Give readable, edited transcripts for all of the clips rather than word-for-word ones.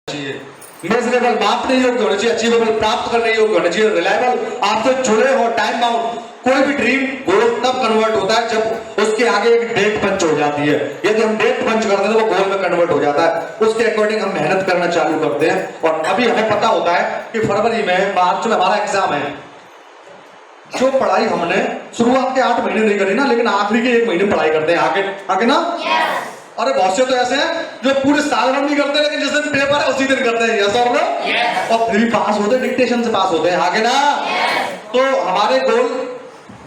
चाहिए, मेजरेबल मापने योग्य होना चाहिए, अचीवेबल प्राप्त करने योग्य होना चाहिए, रिलायबल आपसे जुड़े हो, टाइम बाउंड। कोई भी ड्रीम गोल तब कन्वर्ट होता है जब उसके आगे एक डेट पंच हो जाती है। यदि हम डेट पंच करते हैं तो वो गोल में कन्वर्ट हो जाता है। उसके अकॉर्डिंग हम मेहनत करना चालू करते हैं। और अभी हमें पता होता है कि फरवरी में, मार्च में हमारा एग्जाम है। जो पढ़ाई हमने शुरुआत के 8 महीने नहीं करी ना, लेकिन आखिरी के 1 महीने पढ़ाई करते हैं आगे आगे ना। अरे बहुत से तो ऐसे हैं जो पूरे साल भर नहीं करते, लेकिन जिस दिन पेपर है उसी दिन करते हैं। यस और नो? और फिर भी पास होते हैं, डिक्टेशन से पास होते हैं आगे ना। तो हमारे गोल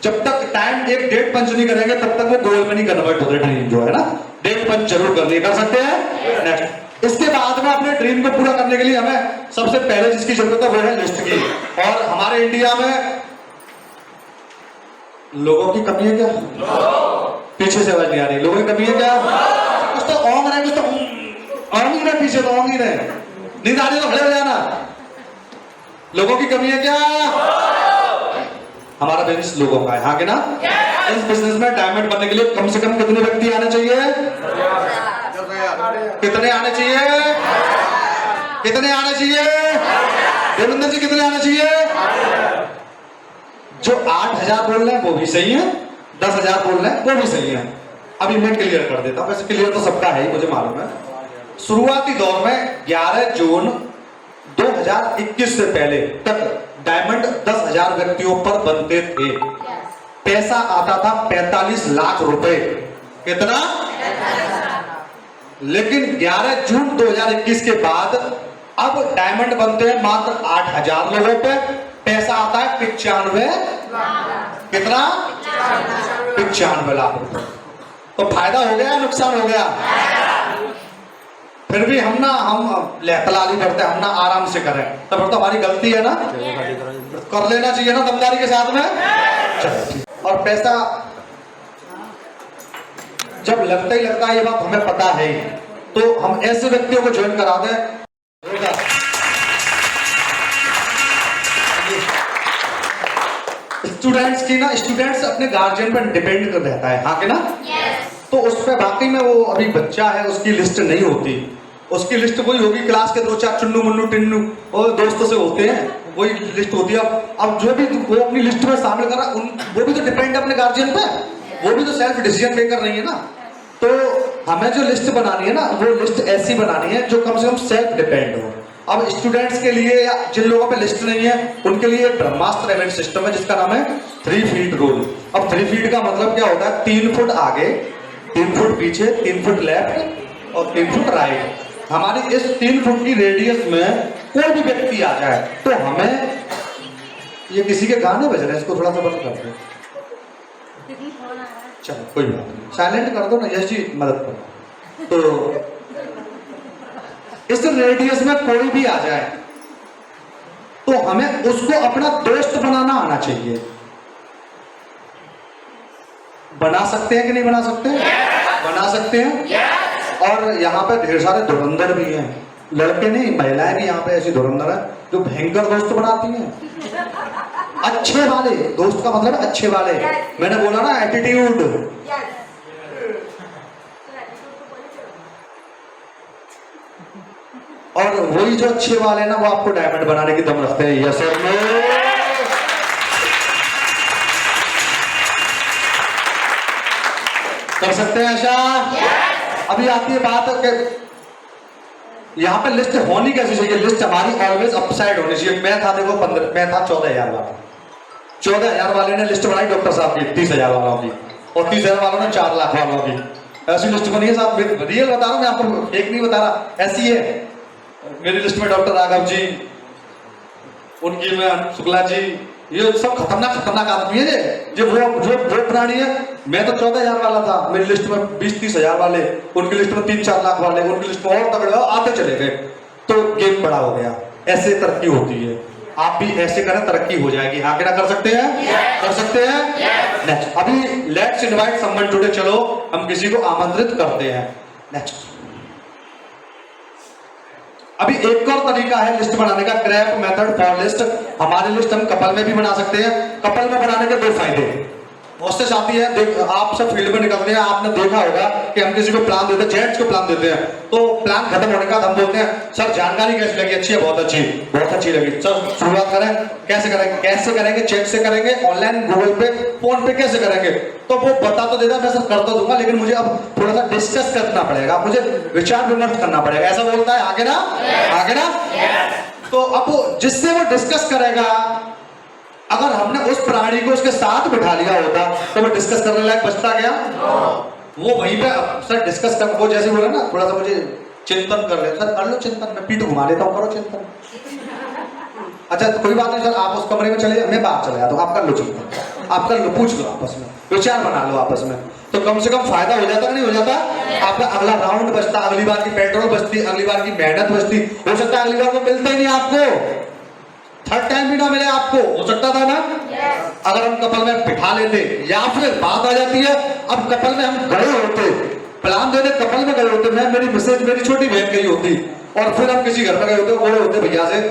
जब तक टाइम एक डेट पंच नहीं करेंगे तब तक वो गोल में नहीं कन्वर्ट होते। ड्रीम जो है ना, डेट पंच जरूर करनी कर सकते हैं। नेक्स्ट, इसके बाद में अपने ड्रीम को पूरा करने के लिए हमें सबसे पहले जिसकी जरूरत है वो है लिस्ट की। और हमारे इंडिया में लोगों की कमी है क्या? पीछे से आवाज नहीं आ रही। लोगों की कमी है क्या? कुछ तो ओंग रहे, कुछ तो ओंग ही रहे, पीछे तो ओंग ही रहे। नींद आ रही तो खड़े हो जाना। लोगों की कमी है क्या? हमारा बिजनेस लोगों का है, हाँ कि ना? इस बिजनेस में डायमंड बनने के लिए कम से कम कितने व्यक्ति आने चाहिए? कितने आने चाहिए? कितने आने चाहिए? देवेंद्र जी कितने आने चाहिए? जो 8,000 बोल रहे हैं वो भी सही है, 10,000 बोल रहे हैं वो भी सही है। अभी मैं क्लियर कर देता हूं। वैसे क्लियर तो सबका है ही, मुझे मालूम है। शुरुआती दौर में 11 जून 2021 से पहले तक डायमंड 10,000 व्यक्तियों पर बनते थे। पैसा आता था 45 लाख रुपए। कितना? लेकिन 11 जून 2021 के बाद अब डायमंड बनते हैं मात्र 8,000 लोगों पे। पैसा आता है 95, कितना? 95 लाख रुपए। तो फायदा हो गया, नुकसान हो गया? फिर भी हम लहतलाली करते हैं, हम ना आराम से करें, तो फिर तो हमारी गलती है ना। कर लेना चाहिए ना दमदारी के साथ में। चलो, और पैसा जब लगता ही लगता है, ये बात हमें पता है, तो हम ऐसे व्यक्तियों को ज्वाइन करा दें। स्टूडेंट्स की ना, स्टूडेंट्स अपने गार्जियन पर डिपेंड कर रहता है, हाँ कि ना? तो उस पर वाकई में वो अभी बच्चा है, उसकी लिस्ट नहीं होती। उसकी लिस्ट वही होगी, क्लास के 2-4 चुन्नू मुन्नू टिन्नू और दोस्तों से होते हैं, वही लिस्ट होती है। अब जो भी वो अपनी लिस्ट में शामिल कर रहा है, वो भी तो डिपेंड है अपने गार्जियन पे, वो भी तो सेल्फ डिसीजन मेकर नहीं है ना। तो हमें जो लिस्ट बनानी है ना, वो लिस्ट ऐसी बनानी है जो कम से कम सेल्फ डिपेंड हो। अब स्टूडेंट्स के लिए या जिन लोगों पे लिस्ट नहीं है, उनके लिए ब्रह्मास्त्र इवेंट सिस्टम है जिसका नाम है 3 फीट रूल। अब 3 फीट का मतलब क्या होता है? 3 फुट आगे, 3 फुट पीछे, 3 फुट लेफ्ट और 3 फुट राइट। हमारी इस 3 फुट की रेडियस में कोई भी व्यक्ति आ जाए तो हमें, ये किसी के गाने बज रहे हैं, इसको थोड़ा सा बंद कर दो। चलो कोई बात नहीं, साइलेंट कर दो ना, यश जी मदद करो। तो इस रेडियस में कोई भी आ जाए तो हमें उसको अपना दोस्त बनाना आना चाहिए। बना सकते हैं कि नहीं बना सकते? बना सकते हैं। और यहाँ पे ढेर सारे धुरंधर भी हैं, लड़के नहीं महिलाएं भी यहाँ पे ऐसी धुरंधर है जो भयंकर दोस्त बनाती हैं। अच्छे वाले दोस्त का मतलब है अच्छे वाले। मैंने बोला ना, एटीट्यूड। और वही जो अच्छे वाले ना, वो आपको डायमंड बनाने की दम रखते हैं। यस और नो? कर सकते हैं ऐसा? अभी आती है बात कि यहाँ पे लिस्ट होनी कैसी चाहिए? लिस्ट हमारी ऑलवेज अपसाइड होनी चाहिए। मैं था, देखो 15, मैं था 14,000 वाला। 14,000 वाले ने लिस्ट बनाई डॉक्टर साहब की 30,000 वालों की, और 30,000 वालों ने 4 लाख वालों की। ऐसी लिस्ट बनी है साहब, रियल बता रहा हूँ मैं आपको, फेक नहीं बता रहा, ऐसी है। मेरी लिस्ट में डॉक्टर राघव जी, उनकी में शुक्ला जी, ये सब खतरनाक आदमी है। जो वो प्राणी है। मैं तो 14,000 वाला था, मेरी लिस्ट में 20-30,000 वाले, उनकी लिस्ट में 3-4 लाख वाले, उनकी लिस्ट में और तगड़े आते चले गए, तो गेम बड़ा हो गया। ऐसे तरक्की होती है। आप भी ऐसे करें, तरक्की हो जाएगी। हाँ क्या कर सकते हैं? कर सकते हैं। नेक्स्ट, अभी लेट्स इनवाइट समवन टुडे। चलो हम किसी को आमंत्रित करते हैं। नेक्स्ट, अभी एक और तरीका है लिस्ट बनाने का, क्रैप मेथड फॉर लिस्ट। हमारी लिस्ट हम कपल में भी बना सकते हैं। कपल में बनाने के 2 फायदे। हॉस्टेस आती है, आप सब फील्ड में निकलते हैं, आपने देखा होगा कि हम किसी को प्लान देते हैं, जेंट्स को प्लान देते हैं, तो प्लान खत्म होने के बाद हम बोलते हैं सर जानकारी कैसी लगी, अच्छी है, बहुत अच्छी लगी, सर शुरुआत करें, कैसे करेंगे, चेक से करेंगे, ऑनलाइन, गूगल पे, फोन पे कैसे करेंगे? तो वो बता तो देता, मैं सर कर तो दूंगा, लेकिन मुझे अब थोड़ा सा डिस्कस करना पड़ेगा, मुझे विचार विमर्श करना पड़ेगा, ऐसा बोलता है। आगे ना तो अब जिससे वो डिस्कस करेगा, अगर हमने उस प्राणी को उसके साथ बिठा लिया होता तो वो डिस्कस करने लायक बचता क्या? वो वहीं पे सर डिस्कस कर, वो जैसे बोला ना, थोड़ा सा मुझे चिंतन कर ले, सर कर लो चिंतन, मैं पीठ घुमा लेता हूँ, करो चिंतन। अच्छा कोई बात नहीं सर, आप उस कमरे में चले जाओ, मैं बाहर चला जाता हूँ, आप कर लो चिंतन, आप कर लो, पूछ लो आपस में, विचार बना लो आपस में, तो कम से कम फायदा हो जाता कि नहीं हो जाता? आपका अगला राउंड बचता, अगली बार की पेट्रोल बचती, अगली बार की मेहनत बचती, हो सकता है अगली बार वो मिलता ही नहीं आपको, थर्ड टाइम भी ना मिले आपको, हो सकता था ना? अगर हम कपल में बिठा लेते, या फिर बात आ जाती है, अब कपल में हम गए होते, प्लान देने कपल में गए होते, मैं मेरी मिसेज मेरी छोटी बहन गई होती, और फिर हम किसी घर में गए होते, बोले होते भैया से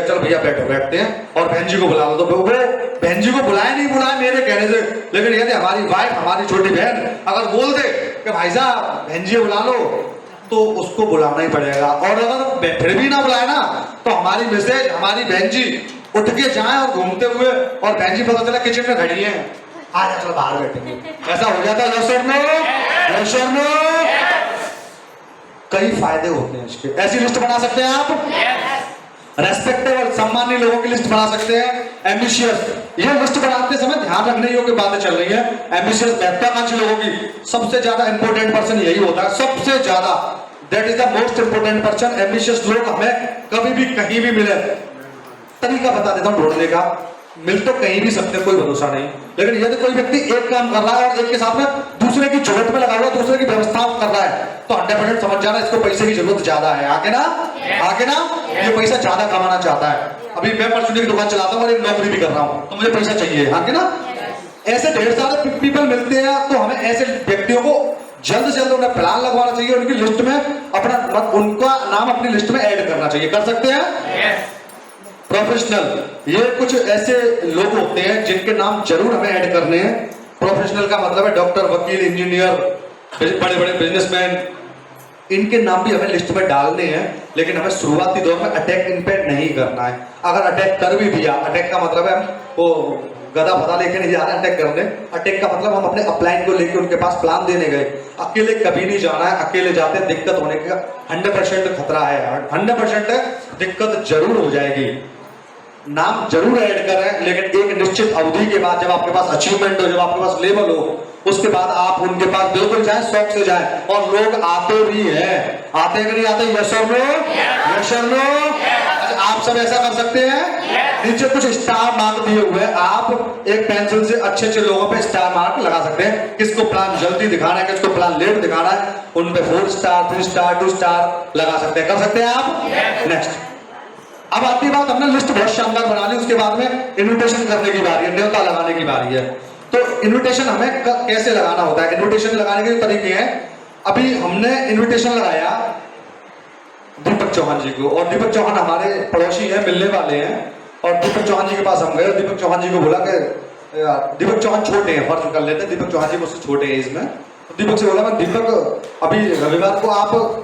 चल भैया बैठते हैं और बहन जी को बुला लो, तो वो बहन जी को बुलाए नहीं बुलाए मेरे कहने से, लेकिन यदि हमारी वाइफ, हमारी छोटी बहन अगर बोल दे कि भाई साहब बहन जी बुला लो, तो उसको बुलाना ही पड़ेगा, और अगर फिर भी ना बुलाए ना, तो हमारी मिसेज, हमारी बहन जी उठ के जाए और घूमते हुए, और बहन जी पता चला किचन में खड़ी है, आ जा चलो बाहर बैठेंगे, ऐसा हो जाता है। कई फायदे होते हैं इसके, ऐसी लिस्ट बना सकते हैं आप, रेस्पेक्टेबल, सम्मानीय लोगों की लिस्ट बना सकते हैं, एम्बिशियस, ये लिस्ट बनाते समय ध्यान रखने योग्य बातें चल रही है, एम्बिशियस, महत्वाकांक्षी लोगों की सबसे ज्यादा इंपोर्टेंट पर्सन यही होता है, सबसे ज्यादा, that is the most important person. Ambitious लोग हमें कभी भी कहीं भी मिले, तरीका बता देता हूं ढूंढने का, मिल तो कहीं भी सकते, कोई भरोसा नहीं, लेकिन यदि कोई व्यक्ति एक काम कर रहा है और एक के साथ में दूसरे की जरूरत में लगा हुआ, दूसरे की व्यवस्था कर रहा है, तो 100% समझ जाना इसको पैसे की जरूरत ज्यादा है। आगे ना ये पैसा ज्यादा कमाना चाहता है। अभी मैं परचूनी की दुकान चलाता हूँ और एक नौकरी भी कर रहा हूँ, तो मुझे पैसा चाहिए। आगे ना ऐसे ढेर सारे पीपल मिलते हैं, तो हमें ऐसे व्यक्तियों को जल्द से जल्द उन्हें प्लान लगवाना चाहिए, उनकी लिस्ट में अपना, उनका नाम अपनी लिस्ट में ऐड करना चाहिए। कर सकते हैं? प्रोफेशनल, ये कुछ ऐसे लोग होते हैं जिनके नाम जरूर हमें ऐड करने हैं। प्रोफेशनल का मतलब है डॉक्टर, वकील, इंजीनियर, बड़े बड़े बिजनेसमैन, इनके नाम भी हमें लिस्ट में डालने हैं, लेकिन हमें शुरुआती दौर में अटैक इन पे नहीं करना है। अगर अटैक कर भी दिया, अटैक का मतलब है वो गधा फदा लेके नहीं जा रहे अटैक करने, अटैक का मतलब हम अपने अपलाइन को लेके उनके पास प्लान देने गए। अकेले कभी नहीं जाना है, अकेले जाते दिक्कत होने का 100% खतरा है, 100% दिक्कत जरूर हो जाएगी। नाम जरूर ऐड करें, लेकिन एक निश्चित अवधि के बाद, जब आपके पास अचीवमेंट हो, जब आपके पास लेवल हो, उसके बाद आप उनके पास बिल्कुल जाए, शौक से जाए। और लोग आते भी हैं, आते कि नहीं आते? यस और नो? यस और नो? आप सब ऐसा कर सकते हैं? नीचे कुछ स्टार मार्क दिए हुए हैं, आप एक पेंसिल से अच्छे अच्छे लोगों पे स्टार मार्क लगा सकते हैं। किसको प्लान जल्दी दिखाना है, किसको प्लान लेट दिखाना है, उन पे 4 स्टार, 3 स्टार, 2 स्टार लगा सकते हैं। कर सकते हैं आप? नेक्स्ट, अब आती बात, हमने लिस्ट बहुत शानदार बना ली, उसके बाद में इन्विटेशन करने की बारी है, न्योता लगाने की बारी है। तो इन्विटेशन हमें कैसे लगाना होता है? इन्विटेशन लगाने के तरीके हैं। अभी हमने इन्विटेशन लगाया दीपक चौहान जी को, और दीपक चौहान हमारे पड़ोसी हैं, मिलने वाले हैं, और दीपक चौहान जी के पास हम गए। दीपक चौहान जी को बोला कि दीपक चौहान छोटे हैं, फर्ज कर लेते हैं दीपक चौहान जी मुझसे छोटे हैं इसमें। तो दीपक से बोला, मैं दीपक अभी रविवार को आप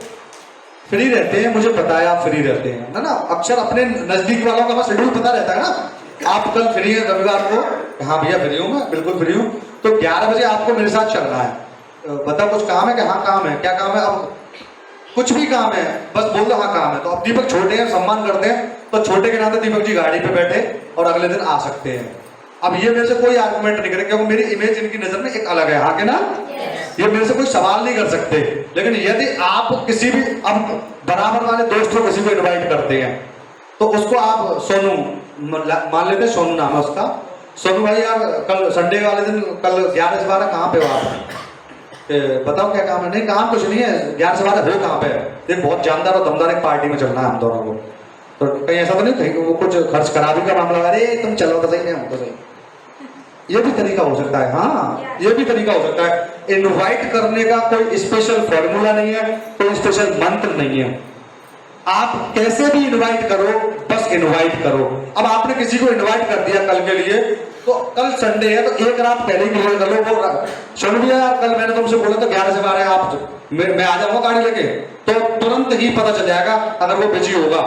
फ्री रहते हैं? मुझे बताया आप फ्री रहते हैं ना, अक्सर अपने नजदीक वालों का शेड्यूल पता रहता है ना। आप कल फ्री है रविवार को? हाँ भैया फ्री हूँ, मैं बिल्कुल फ्री हूँ। तो 11 बजे आपको मेरे साथ चलना है, बताओ कुछ काम है? कि हाँ काम है। क्या काम है? अब कुछ भी काम है, बस बोल दो हाँ काम है। तो अब दीपक छोटे हैं, सम्मान करते हैं, तो छोटे के नाते दीपक जी गाड़ी पे बैठे और अगले दिन आ सकते हैं। अब ये मेरे से कोई आर्गुमेंट नहीं करे, क्योंकि मेरी इमेज इनकी नजर में एक अलग है। हाँ के ना? ये मेरे से कोई सवाल नहीं कर सकते। लेकिन यदि आप किसी भी अब बराबर वाले दोस्त को किसी को इनवाइट करते हैं, तो उसको आप सोनू मान लेते हैं, सोनू नाम है उसका, सोनू भाई यार कल संडे वाले दिन, कल 11 से 12 कहाँ पे हो आप? बताओ क्या काम है? नहीं काम कुछ नहीं है, 11 से 12 हो कहाँ पे? देख बहुत जानदार और दमदार एक पार्टी में चलना है हम दोनों को। तो कहीं ऐसा तो नहीं कहीं वो कुछ खर्च करा भी का मामला? अरे तुम चलो तो सही, नहीं हम तो सही। ये भी तरीका हो सकता है। हाँ ये भी तरीका हो सकता है। इनवाइट करने का कोई स्पेशल फॉर्मूला नहीं है, कोई स्पेशल मंत्र नहीं है। आप कैसे भी इनवाइट करो, बस इनवाइट करो। अब आपने किसी को इनवाइट कर दिया कल के लिए, तो कल संडे है तो एक रात पहले ही क्लियर कर लो। वो सुन भी यार, कल मैंने तुमसे बोला तो 11 से 12 आप मैं आ जाऊंगा गाड़ी लेके, तो तुरंत ही पता चल जाएगा अगर वो बिजी होगा।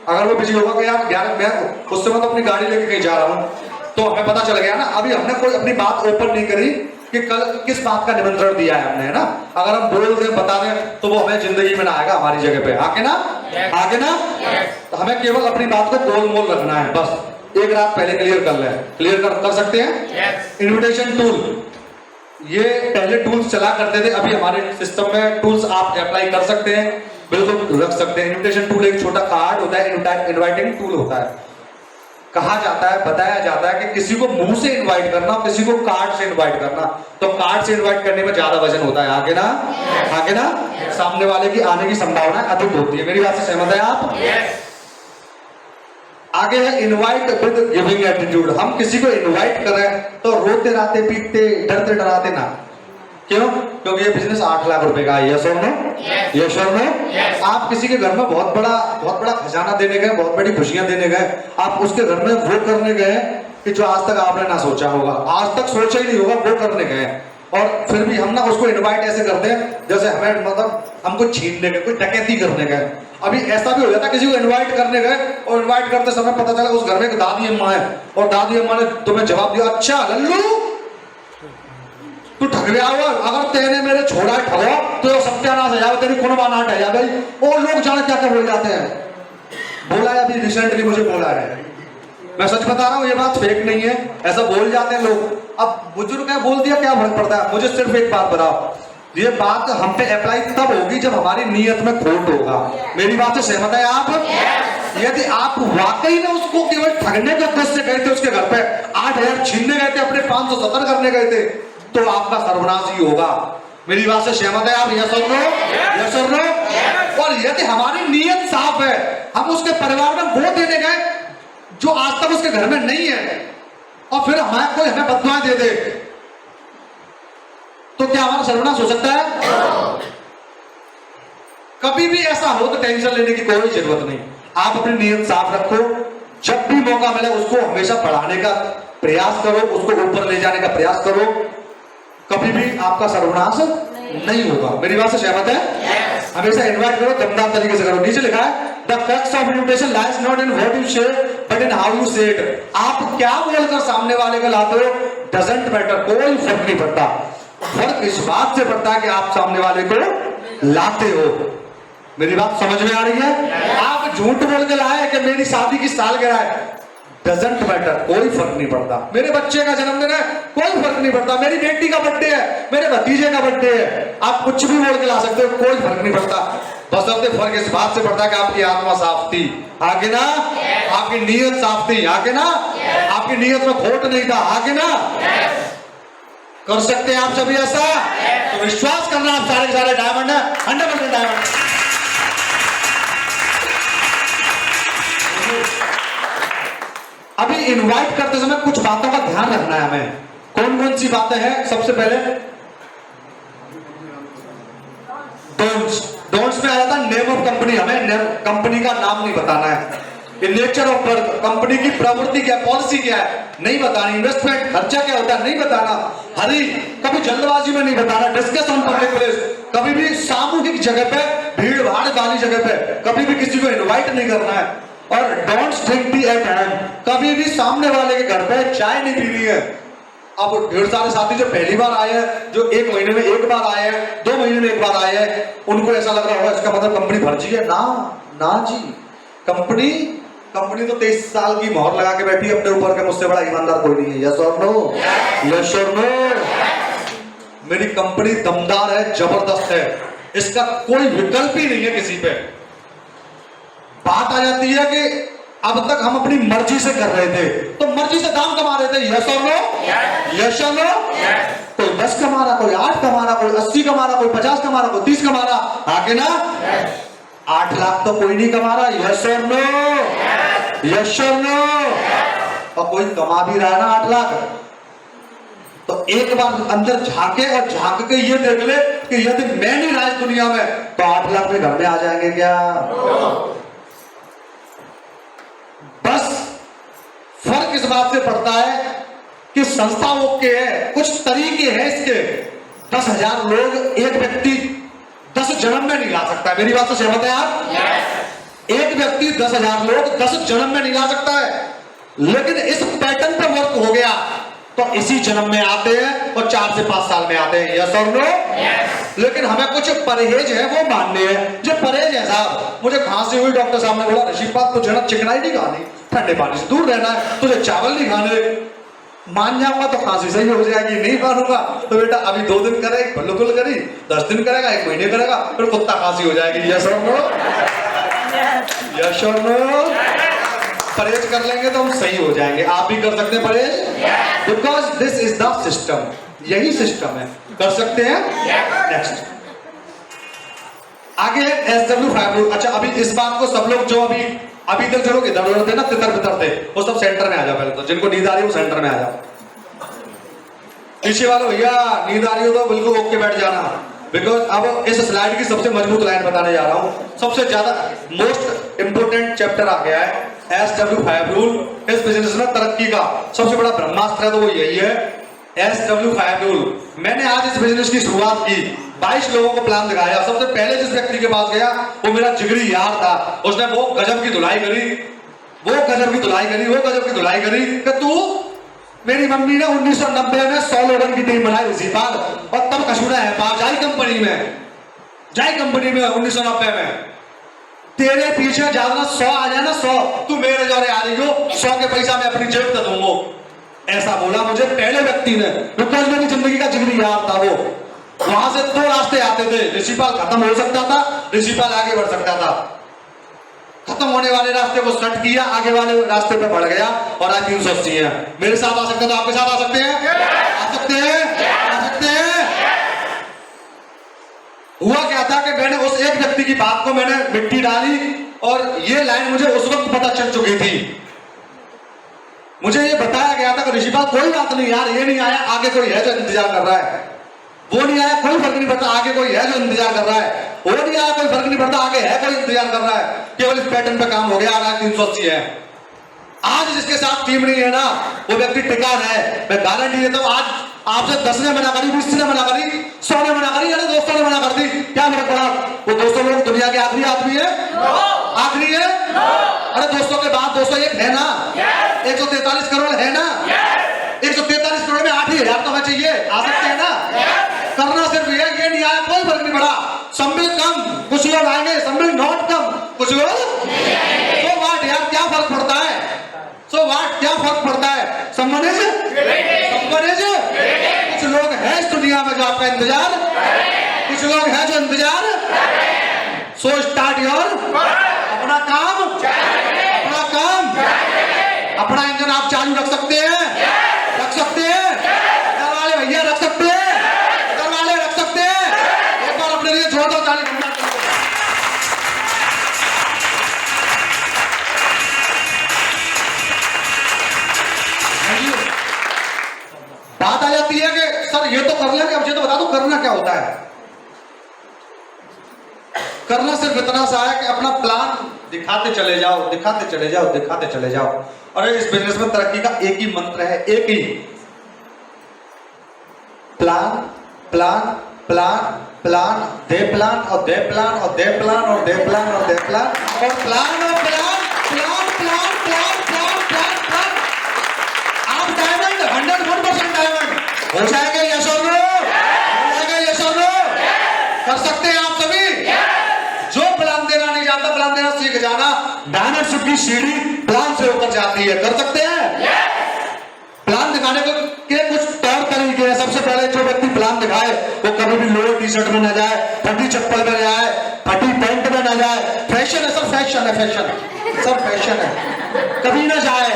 अगर वो बिजी होगा कि यार 11 मैं उससे मैं तो अपनी गाड़ी लेके कहीं जा रहा हूँ, तो हमें पता चल गया ना। अभी हमने कोई अपनी बात ओपन नहीं करी कि कल किस बात का निमंत्रण दिया है हमने, है ना। अगर हम बोल दें बता दें तो वो हमें जिंदगी में ना आएगा हमारी जगह पे, आके ना आगे ना। तो हमें केवल अपनी बात को गोल मोल रखना है, बस एक रात पहले क्लियर कर लें। क्लियर कर सकते हैं। इन्विटेशन टूल, ये पहले टूल्स चला करते थे, अभी हमारे सिस्टम में टूल्स आप अप्लाई कर सकते हैं, बिल्कुल रख सकते हैं। इन्विटेशन टूल एक छोटा कार्ड होता है, इनवाइटिंग टूल होता है। कहा जाता है, बताया जाता है कि किसी को मुंह से इनवाइट करना, किसी को कार्ड से इनवाइट करना, तो कार्ड से इनवाइट करने में ज्यादा वजन होता है, आगे ना सामने वाले की आने की संभावना अधिक होती है। मेरी बात से सहमत है आप? आगे है इनवाइट विद गिविंग एटीट्यूड। हम किसी को इनवाइट करें तो रोते राते पीटते डरते डराते ना। क्यों? क्योंकि ये बिजनेस 8 लाख रुपए का है। यस और नो? यस और नो? आप किसी के घर में बहुत बड़ा खजाना देने गए, बहुत बड़ी खुशियां देने गए, आप उसके घर में वो करने गए कि जो आज तक आपने ना सोचा होगा, आज तक सोचा ही नहीं होगा, वो करने गए, और फिर भी हम ना उसको इनवाइट ऐसे करते हैं जैसे हमें मतलब हमको छीनने गए, कोई डकैती करने गए। अभी ऐसा भी हो जाता है, किसी को इनवाइट करने गए और इनवाइट करते समय पता चला उस घर में एक दादी अम्मा है, और दादी अम्मा ने तुम्हें जवाब दिया, अच्छा लल्लू तू ठग गया हुआ, अगर तेने मेरे छोड़ा ठगो तो सत्यानाश है जाओ, तेरी कुनबा नाट है जा भाई। और लोग जाने क्या क्या बोल जाते हैं। बोला है अभी रिसेंटली मुझे बोला है, मैं सच बता रहा हूँ, ये बात फेक नहीं है, ऐसा बोल जाते हैं लोग। अब बुजुर्ग है बोल दिया, क्या फर्क पड़ता है। मुझे सिर्फ एक बात बताओ, ये बात हम पे अप्लाई तब होगी जब हमारी नीयत में खोट होगा। मेरी बात से सहमत है आप? यदि आप वाकई में उसको केवल ठगने के उद्देश्य से गए थे, उसके घर पे 8,000 छीनने गए थे, अपने 570 करने गए थे, तो आपका सर्वनाश ही होगा। मेरी बात से सहमत है आप? यस और नो? यस और नो? और यदि हमारी नीयत साफ है, हम उसके परिवार में वो देने गए जो आज तक उसके घर में नहीं है, और फिर कोई हमें बददुआएं दे दे, तो क्या हमारा सर्वनाश हो सकता है? कभी भी ऐसा हो तो टेंशन लेने की कोई जरूरत नहीं। आप अपनी नीयत साफ रखो, जब भी मौका मिले उसको हमेशा बढ़ाने का प्रयास करो, उसको ऊपर ले जाने का प्रयास करो, कभी भी आपका सर्वनाश नहीं होगा। मेरी बात से सहमत है? हमेशा इनवाइट करो, दमदार तरीके से करो। नीचे लिखा है the crux of invitation lies not in what you से बट इन हाउ यू से इट। आप क्या बोलकर सामने वाले को लाते हो डजंट मैटर, कोई फर्क नहीं पड़ता। फर्क इस बात से पड़ता है कि आप सामने वाले को लाते हो। मेरी बात समझ में आ रही है? आप झूठ बोल के लाए कि मेरी शादी की सालगिरह है, डजंट मैटर, कोई फर्क नहीं पड़ता। मेरे बच्चे का जन्मदिन है, कोई फर्क नहीं पड़ता। मेरी बेटी का बर्थडे है, मेरे भतीजे का बर्थडे है, आप कुछ भी बोल के ला सकते हो, कोई फर्क नहीं पड़ता। बशर्ते फर्क इस बात से पड़ता है कि आपकी आत्मा साफ थी, आगे ना, आपकी नीयत साफ थी, आगे ना, आपकी नीयत में खोट नहीं था, आगे ना। कर सकते हैं आप सभी ऐसा? तो विश्वास करना, आप सारे के सारे डायमंड है, 100% डायमंड। अभी इनवाइट करते समय कुछ बातों का ध्यान रखना है हमें। कौन कौन सी बातें हैं? सबसे पहले डोंट्स में आ जाता है नेम ऑफ कंपनी। हमें कंपनी का नाम नहीं बताना है। नेचर ऑफ बर्थ, कंपनी की प्रवृत्ति क्या, पॉलिसी क्या है, नहीं बतानी। इन्वेस्टमेंट खर्चा क्या होता है, नहीं बताना। हरी, कभी जल्दबाजी में नहीं बताना। डिस्कस ऑन पब्लिक प्लेस, कभी भी सामूहिक जगह पे, भीड़ भाड़ वाली जगह पे कभी भी किसी को इनवाइट नहीं करना है। और don't drink tea at home, कभी भी सामने वाले के घर पे चाय नहीं पीनी है। अब ढेर सारे साथी जो पहली बार आए हैं, जो 1 महीने में 1 बार आए हैं, 2 महीने में 1 बार आए हैं, उनको ऐसा लग रहा होगा इसका मतलब कंपनी फर्जी है। ना जी, कंपनी तो 23 साल की मोहर लगा के बैठी है अपने ऊपर के, मुझसे बड़ा ईमानदार कोई नहीं है। यस और नो? यस और नो? मेरी कंपनी दमदार है, जबरदस्त है, इसका कोई विकल्प ही नहीं है किसी पे। बात आ जाती है कि अब तक हम अपनी मर्जी से कर रहे थे, तो मर्जी से दाम कमा रहे थे। यस और नो? यस और नो? कोई 10 कमा रहा, कोई 8 कमा रहा, कोई 80 कमा रहा, कोई 50 कमा रहा, कोई 30 कमा रहा, आगे ना। 8 लाख तो कोई नहीं कमा रहा। यस और नो? यस और नो? और कोई कमा भी रहा है ना 8 लाख, तो एक बार अंदर झांके और झांक के ये देख ले कि यदि मैं नहीं रहा इस दुनिया में तो 8 लाख में घर में आ जाएंगे क्या? बस फर्क इस बात से पड़ता है कि संस्था ओके है, कुछ तरीके हैं इसके। 10,000 लोग एक व्यक्ति 10 जन्म में नहीं ला सकता है। मेरी बात से सहमत है आप? एक व्यक्ति 10,000 लोग 10 जन्म में नहीं ला सकता है, लेकिन इस पैटर्न पे वर्क हो गया तो इसी जन्म में आते हैं और 4 से 5 साल में आते हैं। यस और नो? लेकिन हमें कुछ परहेज है वो मानने हैं। जो परहेज है साहब, मुझे खांसी हुई, डॉक्टर साहब ने बोला ऋषिपाल तुझे ना चिकनाई नहीं खानी, ठंडे पानी से दूर रहना है, तुझे चावल नहीं खाने। मान जाऊंगा तो खांसी सही हो जाएगी, नहीं मानूंगा तो बेटा अभी 2 दिन करेगी, बिल्कुल करी, 10 दिन करेगा, 1 महीने करेगा, फिर कुत्ता खांसी हो जाएगी। यस और नो? यस और नो? परहेज कर लेंगे तो हम सही हो जाएंगे। आप भी कर सकते हैं परहेज, because this is the system. यही सिस्टम है, कर सकते हैं। नेक्स्ट आगे SW5 रूल। अच्छा, अभी इस बात को सब लोग जो अभी तक जो लोग इधर उधर थे ना, तितर बितर थे, वो सब सेंटर में आ जाओ पहले तो। जिनको नींद आ रही है वो सेंटर में आ जाओ। पीछे वालों भैया नींद आ रही हो तो बिल्कुल ओके बैठ जाना, बिकॉज अब इस स्लाइड की सबसे मजबूत लाइन बताने जा रहा हूं। सबसे ज्यादा मोस्ट इंपोर्टेंट चैप्टर आ गया है SW5 रूल। इस बिजनेस में तरक्की का सबसे बड़ा ब्रह्मास्त्र है तो वो यही है, SW5 रूल। मैंने आज इस बिजनेस की शुरुआत की, 22 लोगों को प्लान दिखाया। सबसे पहले जिस व्यक्ति के पास गया वो मेरा जिगरी यार था। उसने वो गजब की धुलाई करी, वो गजब की धुलाई करी, वो गजब की धुलाई करी कि तू, मेरी मम्मी ने 1990 में 100 लोगों की टीम बनाई ऋषिपाल, और तब कसूरा है पास जाई कंपनी में 1990 में। तेरे पीछे ज्यादा 100 आ जाए ना, 100 तू मेरे जौरे आ रही हो, 100 के पैसा मैं अपनी जेब से दूंगा। ऐसा बोला मुझे पहले व्यक्ति ने, बिकॉज मेरी जिंदगी का जिगरी यार था वो। वहां से 2 रास्ते आते थे, ऋषिपाल खत्म हो सकता था, ऋषिपाल आगे बढ़ सकता था। खत्म होने वाले रास्ते को सेट किया, आगे वाले रास्ते पे बढ़ गया और आज 380 है। मेरे साथ आ सकते हैं तो आपके साथ आ सकते हैं, आ सकते हैं, आ सकते हैं। हुआ क्या था कि मैंने उस एक व्यक्ति की बात को मैंने मिट्टी डाली और ये लाइन मुझे उस वक्त पता चल चुकी थी। मुझे ये बताया गया था कि ऋषिपाल कोई बात नहीं यार, ये नहीं आया, आगे कोई है जो इंतजार कर रहा है। वो नहीं आया, कोई फर्क नहीं पड़ता, आगे कोई है जो इंतजार कर रहा है। वो नहीं आया, कोई फर्क नहीं पड़ता, आगे है कोई इंतजार कर रहा है। केवल इस पैटर्न पे काम हो गया, आज 380 है। आज जिसके साथ टीम नहीं है ना, वो व्यक्ति टिका है। मैं गारंटी देता हूँ, आज आपसे 10 ने मना करी, 20 ने मना करी, 100 ने मना करी, 200 ने मना कर दी, क्या फर्क पड़ा? वो 200 लोग दुनिया के आखिरी आदमी है, आखिरी है। अरे 200 के बाद 201 है ना, 143 करोड़ है ना, 143 करोड़ में 8,000 तो हमें चाहिए, आ सकते हैं ना। करना सिर्फ ये नहीं आया, कोई फर्क नहीं पड़ा। सम्मिल कम, कुछ लोग आएंगे, सम्मिल नॉट कम, कुछ लोग तो वाट यार, क्या फर्क पड़ता है? सो वाट, क्या फर्क पड़ता है? सम्मानित कुछ लोग हैं इस दुनिया में जो आपका इंतजार, कुछ लोग हैं जो इंतजार। सो स्टार्ट योर अपना काम, अपना इंजन आप चालू रख सकते हैं, घर वाले भैया रख सकते हैं, घर वाले रख सकते हैं। एक बार अपने लिए जोर दो ताली। बात आ जाती है कि सर ये तो कर लेंगे, मुझे तो बता दो करना क्या होता है। करना सिर्फ इतना सा है कि अपना प्लान दिखाते चले जाओ। और इस बिजनेस में तरक्की का एक ही मंत्र है, एक ही, प्लान प्लान प्लान प्लान, दे प्लान और दे प्लान और दे प्लान और दे प्लान और दे प्लान और प्लान और plan plan plan plan plan plan plan. आप डायमंड 101% डायमंड हो जाएंगे, यस और नो? हो जाएंगे, यस और नो? कर सकते हैं आप सभी। जो प्लान देना नहीं जानता, प्लान देना सीख जाना। डायमंडशिप की सीढ़ी प्लान से ऊपर जाती है। कर सकते हैं? प्लान दिखाने के कुछ तौर तरीके हैं। सबसे पहले जो व्यक्ति प्लान दिखाए वो कभी भी लोअर टी शर्ट में ना जाए, फटी चप्पल में जाए, फटी पैंट में ना जाए। फैशन है सर, फैशन है, सब फैशन है, कभी ना जाए।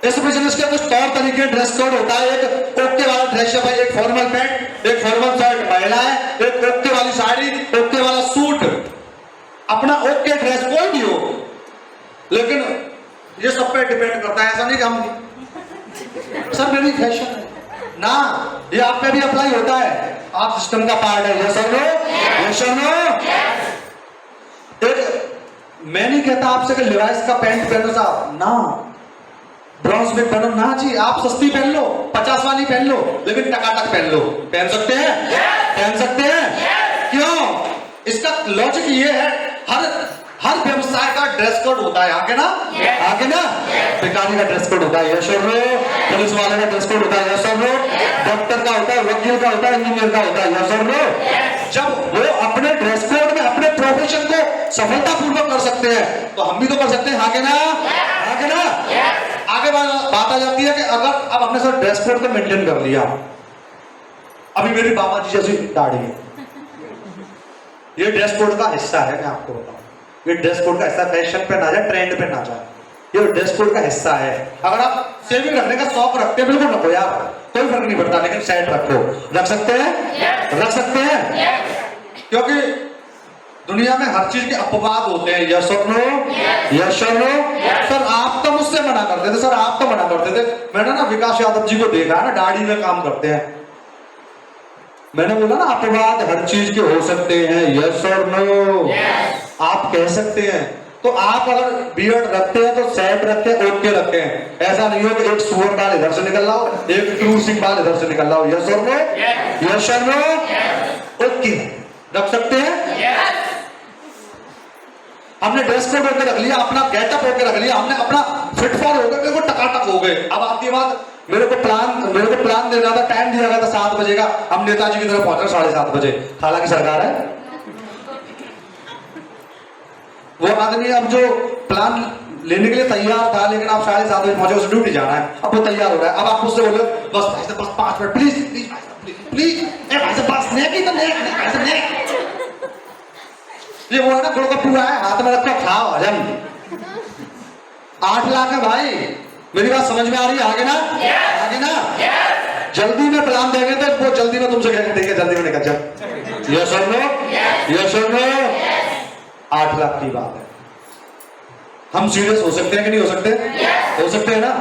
इस बिजनेस के कुछ तौर तरीके, ड्रेस कोड होता है। एक ओके वाला ड्रेस है भाई, एक फॉर्मल पैंट, एक फॉर्मल शर्ट महिला है, एक ओके वाली साड़ी, ओके वाला सूट। अपना ओके ड्रेस कोई भी हो, लेकिन ये सब पे डिपेंड करता है। ऐसा नहीं कि हम सर मेरी फैशन है ना, ये आप पे भी अप्लाई होता है। आप सिस्टम का पार्ट है, यस और नो? यस और नो? एक मैं नहीं कहता आपसे कि लिवाइस का पैंट पहनो साहब, ना, ब्रॉन्ज में पहनो ना जी, आप सस्ती पहन लो, 50 वाली पहन लो, लेकिन टकाटक पहन लो। पहन सकते हैं? पहन सकते हैं? क्यों? इसका लॉजिक ये है, हर व्यवसाय का ड्रेस कोड होता है, आगे ना? आगे ना? भिखारी का ड्रेस कोड होता है, यस और नो। पुलिस वाले का ड्रेस कोड होता है, यस और नो। डॉक्टर का होता है, वकील का होता है, इंजीनियर का होता है, यस और नो। जब वो अपने ड्रेस कोड में अपने प्रोफेशन को सफलतापूर्वक कर सकते हैं, तो हम भी तो कर सकते हैं, आगे ना? आगे ना? आगे बात आ जाती है कि अगर अब अपने साथ ड्रेस कोड को मेंटेन कर लिया, अभी मेरी बाबा जी जैसी दाढ़ी है, ये ड्रेस कोड का हिस्सा है, मैं आपको बताऊं, ये ड्रेस कोड का हिस्सा, फैशन पे ना जाए, ट्रेंड पे ना जाए, ये ड्रेस कोड का हिस्सा है। अगर आप सेविंग रखने का शौक रखते हैं, बिल्कुल रखो यार, कोई फर्क नहीं पड़ता, लेकिन सेट रखो। रख सकते हैं? रख सकते हैं? क्योंकि दुनिया में हर चीज के अपवाद होते हैं, यस और नो? यस और नो? सर आप तो मुझसे मना करते थे, सर आप तो मना करते थे। मैंने ना विकास यादव जी को देखा है ना, दाढ़ी में काम करते हैं, मैंने बोला ना अपवाद हर चीज के हो सकते हैं, यस और नो? आप कह सकते हैं। तो आप अगर बियर्ड रखते हैं तो सेट रखते हैं, ओके रखते हैं, ऐसा नहीं हो कि एक सुअर बाल इधर से निकल रहा हो, एक ट्रू सिंह बाल इधर से निकल रहा हो, यस और नो? यस और नो? ओके, रख सकते हैं? हमने ड्रेस कोड होकर रख लिया, अपना गेटअप होकर रख लिया, हमने अपना फिट फॉर हो गए, बिल्कुल टकाटक हो गए। अब आती बात, मेरे को प्लान देना था, टाइम दिया गया था 7 बजे का, हम नेताजी की तरफ पहुंचे 7:30 बजे, हालांकि सरकार है। वो आदमी अब जो प्लान लेने के लिए तैयार था, लेकिन आप 7:30 बजे पहुंचे, उसे ड्यूटी जाना है, अब वो तैयार हो रहा है। अब आप मुझसे बोलो बस भाई साहब, बस 5 मिनट प्लीज प्लीज प्लीज, भाई साहब बस नहीं, ये वो है ना, गोलगप्पू है, हाथ में रखो खाओ, हजम। 8 लाख है भाई, मेरी बात समझ में आ रही है? आगे ना? आगे ना? जल्दी में प्लान देंगे तो वो जल्दी में तुमसे कहेंगे, ठीक है जल्दी में निकल जाओ, यस और नो? यस और नो? 8 लाख की बात है। हम सीरियस हो सकते हैं कि नहीं हो सकते? हो सकते हैं ना?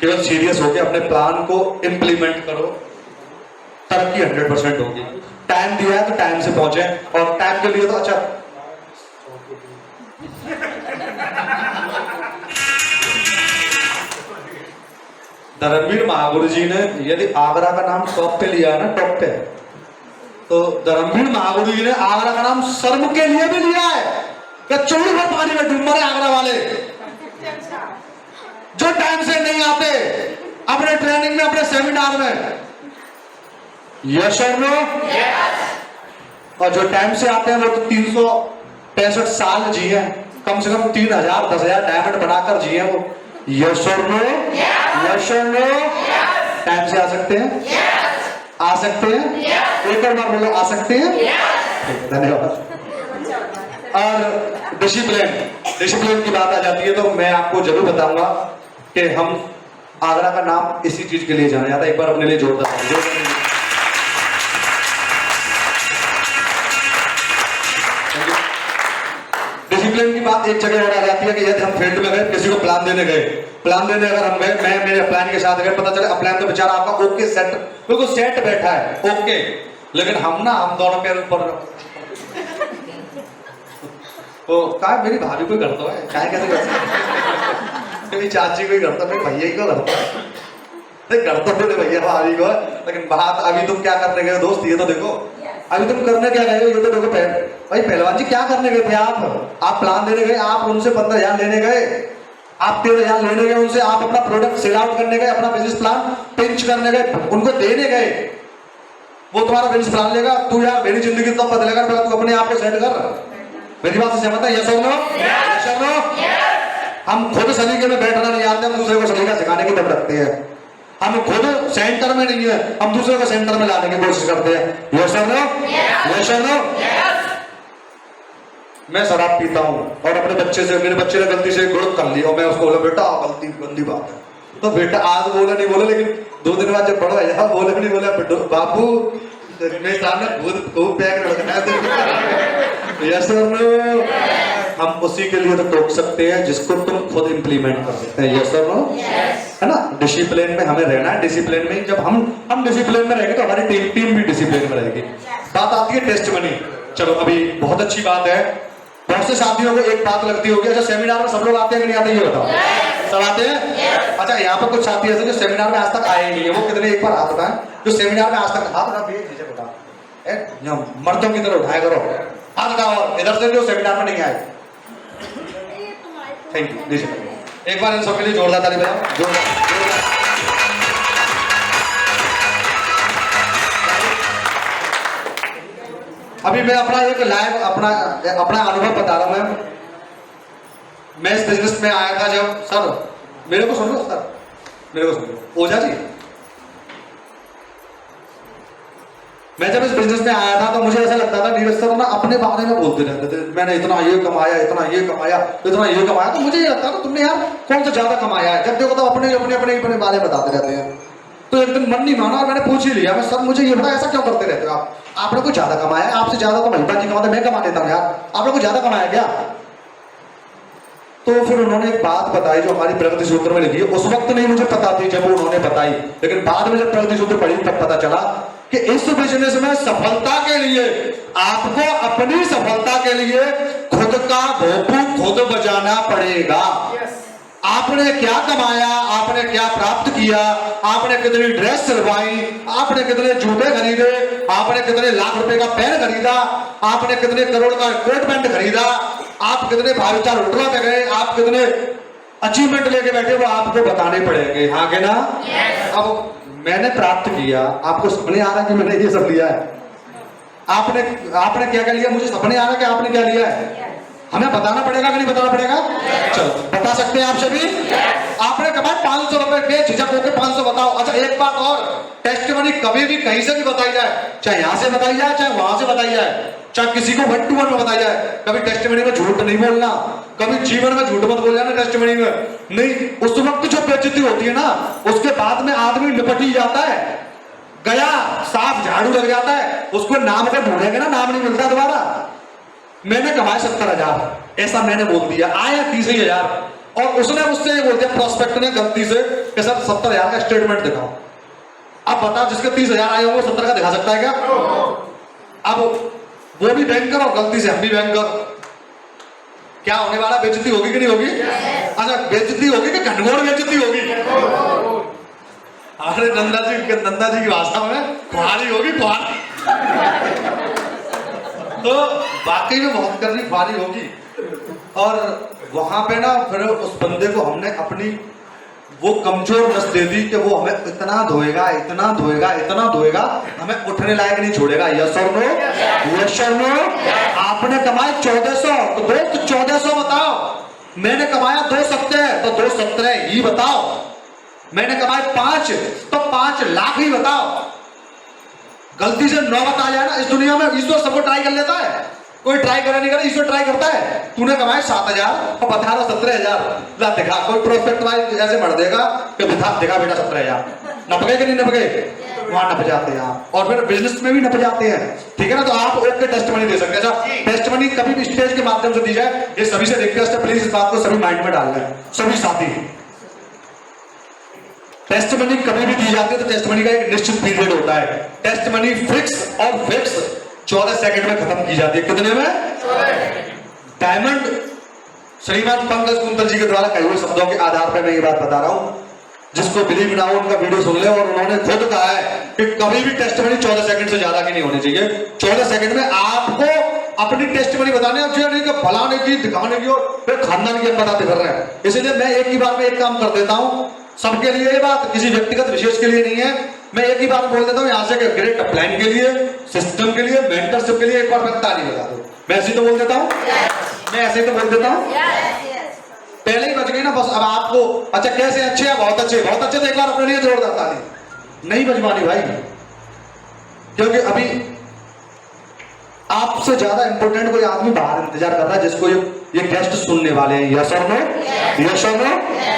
केवल सीरियस होकर अपने प्लान को इंप्लीमेंट करो, तरक्की 100% होगी। टाइम दिया है तो टाइम से पहुंचे, और टाइम के लिए तो अच्छा धर्मवीर महागुरु जी ने यदि आगरा का नाम टॉप पे लिया है ना, टॉप पे, तो धर्मवीर महागुरु जी ने आगरा का नाम शर्म के लिए भी लिया है कि चौड़ी भर पानी में डूब मरे आगरा वाले, जो टाइम से नहीं आते अपने ट्रेनिंग में, अपने सेमिनार में, यस और नो? और जो टाइम से आते हैं वो तो 365 साल जिए, कम से कम 3000 10,000 डायमंड बनाकर जिए वो, यस और नो? यस और नो? टाइम से आ सकते हैं? आ सकते हैं? एक और बार बोलो, आ सकते हैं? धन्यवाद। और डिसिप्लिन की बात आ जाती है तो मैं आपको जरूर बताऊंगा कि हम आगरा का नाम इसी चीज के लिए जाना जाता है। एक बार अपने लिए जोरदार डिसिप्लिन की बात एक जगह और आ जाती है कि यदि हम फील्ड में गए, किसी को प्लान देने अगर हम गए, मैं मेरे प्लान के साथ गए, पता चले प्लान तो बेचारा आपका ओके सेट, बिल्कुल सेट बैठा है, ओके, लेकिन हम दोनों पैर ऊपर, तो क्या मेरी भाभी कोई करता है, क्या कैसे करता, मेरी चाची कोई करता, मेरे भैया ही को करता है, करता मेरे भैया भाभी को, लेकिन बात अभी तुम क्या करने गए दोस्त, ये तो देखो अभी तुम करने क्या गए हो, ये तो देखो भाई पहलवान जी क्या करने गए थे आप प्लान देने गए, आप उनसे 15,000 लेने गए, आप 13,000 लेने गए उनसे, आप अपना प्रोडक्ट सेल आउट करने गए, अपना बिजनेस प्लान पिंच करने गए, उनको देने गए, वो तुम्हारा बिजनेस प्लान लेगा, तू यार मेरी जिंदगी तो बदलेगा, पहले तू अपने आप को सेट कर। मेरी बात से सहमत है? यस और नो? यस और नो? हम खुद सलीके में बैठना नहीं जानते, हम दूसरे को सलीका सिखाने की तब रखते हैं, हम खुद सेंटर में नहीं है, हम दूसरे को सेंटर में लाने की कोशिश करते हैं, यस और नो? यस और नो? मैं शराब पीता हूँ और अपने बच्चे से, मेरे बच्चे ने गलती से गलत कर ली और मैं उसको बोला बेटा गलती गंदी बात है, तो बेटा आज बोले नहीं बोले, लेकिन 2 दिन बाद जब बड़ा है बोले नहीं बोले, बाबू मेरे सामने खूब बैग यस और नो? हम उसी के लिए तो टोक सकते हैं जिसको तुम खुद इंप्लीमेंट कर सकते हैं, यस और नो? है ना? डिसिप्लिन में हमें रहना है, डिसिप्लिन में जब हम डिसिप्लिन में रहेंगे तो हमारी टीम भी डिसिप्लिन में रहेगी। बात आती है टेस्ट मनी, चलो अभी बहुत अच्छी बात है, बहुत से साथियों को एक बात लगती होगी, अच्छा सेमिनार में सब लोग आते हैं कि नहीं आते, ये बताओ, सब आते हैं? अच्छा, यहाँ पर कुछ साथी ऐसे जो सेमिनार में आज तक आए नहीं है, वो कितने एक बार हाथ उठाएं जो सेमिनार में आज तक हाथ उठा मर्दों की तरह उठाया करो हाथ उठाओ। और इधर से जो सेमिनार में नहीं आए, थैंक यू। एक बार इन सबके लिए जोरदार ताली बजाओ, जोरदार। अभी मैं अपना एक लाइव अपना अनुभव बता रहा हूं। मैं इस बिजनेस में आया था जब, सर मेरे को सुन लो, सर मेरे को सुन लो ओझा जी, मैं जब इस बिजनेस में आया था तो मुझे ऐसा लगता था नीरज सर ना अपने बारे में बोलते रहते थे, मैंने इतना ये कमाया, इतना ये कमाया, इतना ये कमाया। तो मुझे ये लगता था तुमने यार कौन सा ज्यादा कमाया है, जब देखो तो अपने अपने अपने अपने बारे में बताते रहते हैं। तो एक दिन मन नहीं माना और मैंने पूछ ही लिया, मैं सर मुझे ये बता ऐसा क्यों करते रहते हो आप, आपने कुछ ज्यादा कमाया है, आपसे ज्यादा तो महिपा जी कमाते, मैं कमा देता हूँ यार, आपने कुछ ज्यादा कमाया क्या? तो फिर उन्होंने एक बात बताई जो हमारी प्रगति सूत्र में लिखी है। उस वक्त नहीं मुझे पता थी जब उन्होंने बताई, लेकिन बाद में जब प्रगति सूत्र पढ़ी तब पता चला कि इस बिजनेस में सफलता के लिए आपको अपनी सफलता के लिए खुद का भोपू खुद बजाना पड़ेगा। आपने क्या कमाया, आपने क्या प्राप्त किया, आपने कितनी ड्रेस सिलवाई, आपने कितने जूते खरीदे, आपने कितने लाख रुपए का पेन खरीदा, आपने कितने करोड़ का कोट पैंट खरीदा, आप कितने 5 स्टार होटलों में गए, आप कितने अचीवमेंट लेके बैठे, वो आपको बताने पड़ेंगे, हाँ के ना? अब मैंने प्राप्त किया, आपको सपने आ रहा है कि मैंने ये सब लिया है? आपने क्या क्या लिया? मुझे सपने आ रहा है कि आपने क्या लिया है? हमें बताना पड़ेगा कि नहीं बताना पड़ेगा? चलो बता सकते हैं आप सभी। आपने कमाए 500 रुपए, बेझिझक होकर 500 बताओ। अच्छा एक बात और, टेस्टिमनी कभी भी कहीं से भी बताई जाए, चाहे यहाँ से बताई जाए चाहे वहां से बताई जाए, चाहे किसी को 1 to 1 में बताई जाए, कभी टेस्टिमनी में झूठ नहीं बोलना, कभी जीवन में झूठ मत बोल जाना टेस्टिमनी में नहीं। उस वक्त जो बेइज्जती होती है ना, उसके बाद में आदमी लिपट ही जाता है, गया साफ झाड़ू लग जाता है, उसको नाम को ढूंढेंगे ना, नाम नहीं मिलता दोबारा। मैंने कमाया 70,000, ऐसा मैंने बोल दिया, आया 30,000 और उसने मुझसे ये बोल दिया प्रोस्पेक्ट ने गलती से कि सर 70,000 का स्टेटमेंट दिखाओ। अब बताओ जिसके 30,000 आए होंगे 70 का दिखा सकता है क्या? अब वो भी बैंकर और गलती से हम भी बैंकर, क्या होने वाला? बेइज्जती होगी कि नहीं होगी? अच्छा बेइज्जती होगी कि घनघोर बेइज्जती होगी? अरे नंदा जी की भाषा में खुआरी होगी, खुआरी। तो वाकई में बहुत करनी भारी होगी। और वहां पे ना फिर उस बंदे को हमने अपनी वो कमजोर नस दे दी कि वो हमें इतना धोएगा, इतना धोएगा, इतना धोएगा, हमें उठने लायक नहीं छोड़ेगा। यस और नो? यस और नो? आपने कमाए 1400 तो दोस्त 1400 बताओ। मैंने कमाया 270 तो 270 ही बताओ। मैंने कमाए 5 तो 5 लाख ही बताओ। गलती से 9 बता जाए ना, इस दुनिया में ईश्वर सबको ट्राई कर लेता है, कोई ट्राई करे नहीं करे, ईश्वर ट्राई करता है। तूने कमाए 7,000 और बता रहा 17,000, ला दिखा। कोई प्रोस्पेक्ट वाइज ऐसे मर देगा कि दिखा बेटा 17,000, नपके कि नहीं नपके? वहां नप जाते हैं आप, और फिर बिजनेस में भी नप जाते हैं, ठीक है ना? तो आप ओके टेस्टमनी दे सकते हैं। अच्छा टेस्टमनी कभी भी स्टेज के माध्यम से दी जाए, ये सभी से रिक्वेस्ट है, प्लीज इस बात को सभी माइंड में डाल लें, सभी साथी। टेस्ट मनी कभी भी दी जाती है तो टेस्ट मनी का एक निश्चित पीरियड होता है। टेस्ट मनी फिक्स और फिक्स 14 सेकंड में खत्म की जाती है। कितने में? डायमंड श्रीमान पंकज कुंतल जी के द्वारा कहे हुए शब्दों के आधार पर मैं ये बात बता रहा हूं, जिसको बिलीव ना हो उनका वीडियो सुन ले। और उन्होंने खुद कहा है कि कभी भी टेस्ट मनी 14 सेकंड से ज्यादा की नहीं होनी चाहिए। 14 सेकंड में आपको अपनी टेस्ट मनी बताने, अब नहीं कि फलाने की दिखाने की और फिर खानदान की बताते कर रहे हैं। इसलिए मैं एक ही बार में एक काम कर देता हूं, सबके लिए ये बात, किसी व्यक्तिगत विशेष के लिए नहीं है। मैं एक ही बात बोल देता हूँ, यहाँ से ग्रेट अपलाइन के लिए, सिस्टम के लिए, मेंटरशिप के लिए एक बार मैं ताली बता दो। मैं ऐसे ही तो बोल देता हूँ, मैं ऐसे ही तो बोल देता हूँ, पहले ही बच गई ना बस। अब आपको अच्छा कैसे अच्छे हैं? बहुत अच्छे, बहुत अच्छे। तो एक बार अपने लिए जोरदार ताली। नहीं बजवानी भाई, क्योंकि अभी आपसे ज्यादा इंपॉर्टेंट कोई आदमी बाहर इंतजार कर रहा है जिसको ये गेस्ट सुनने वाले हैं। यस और नो? यस और नो?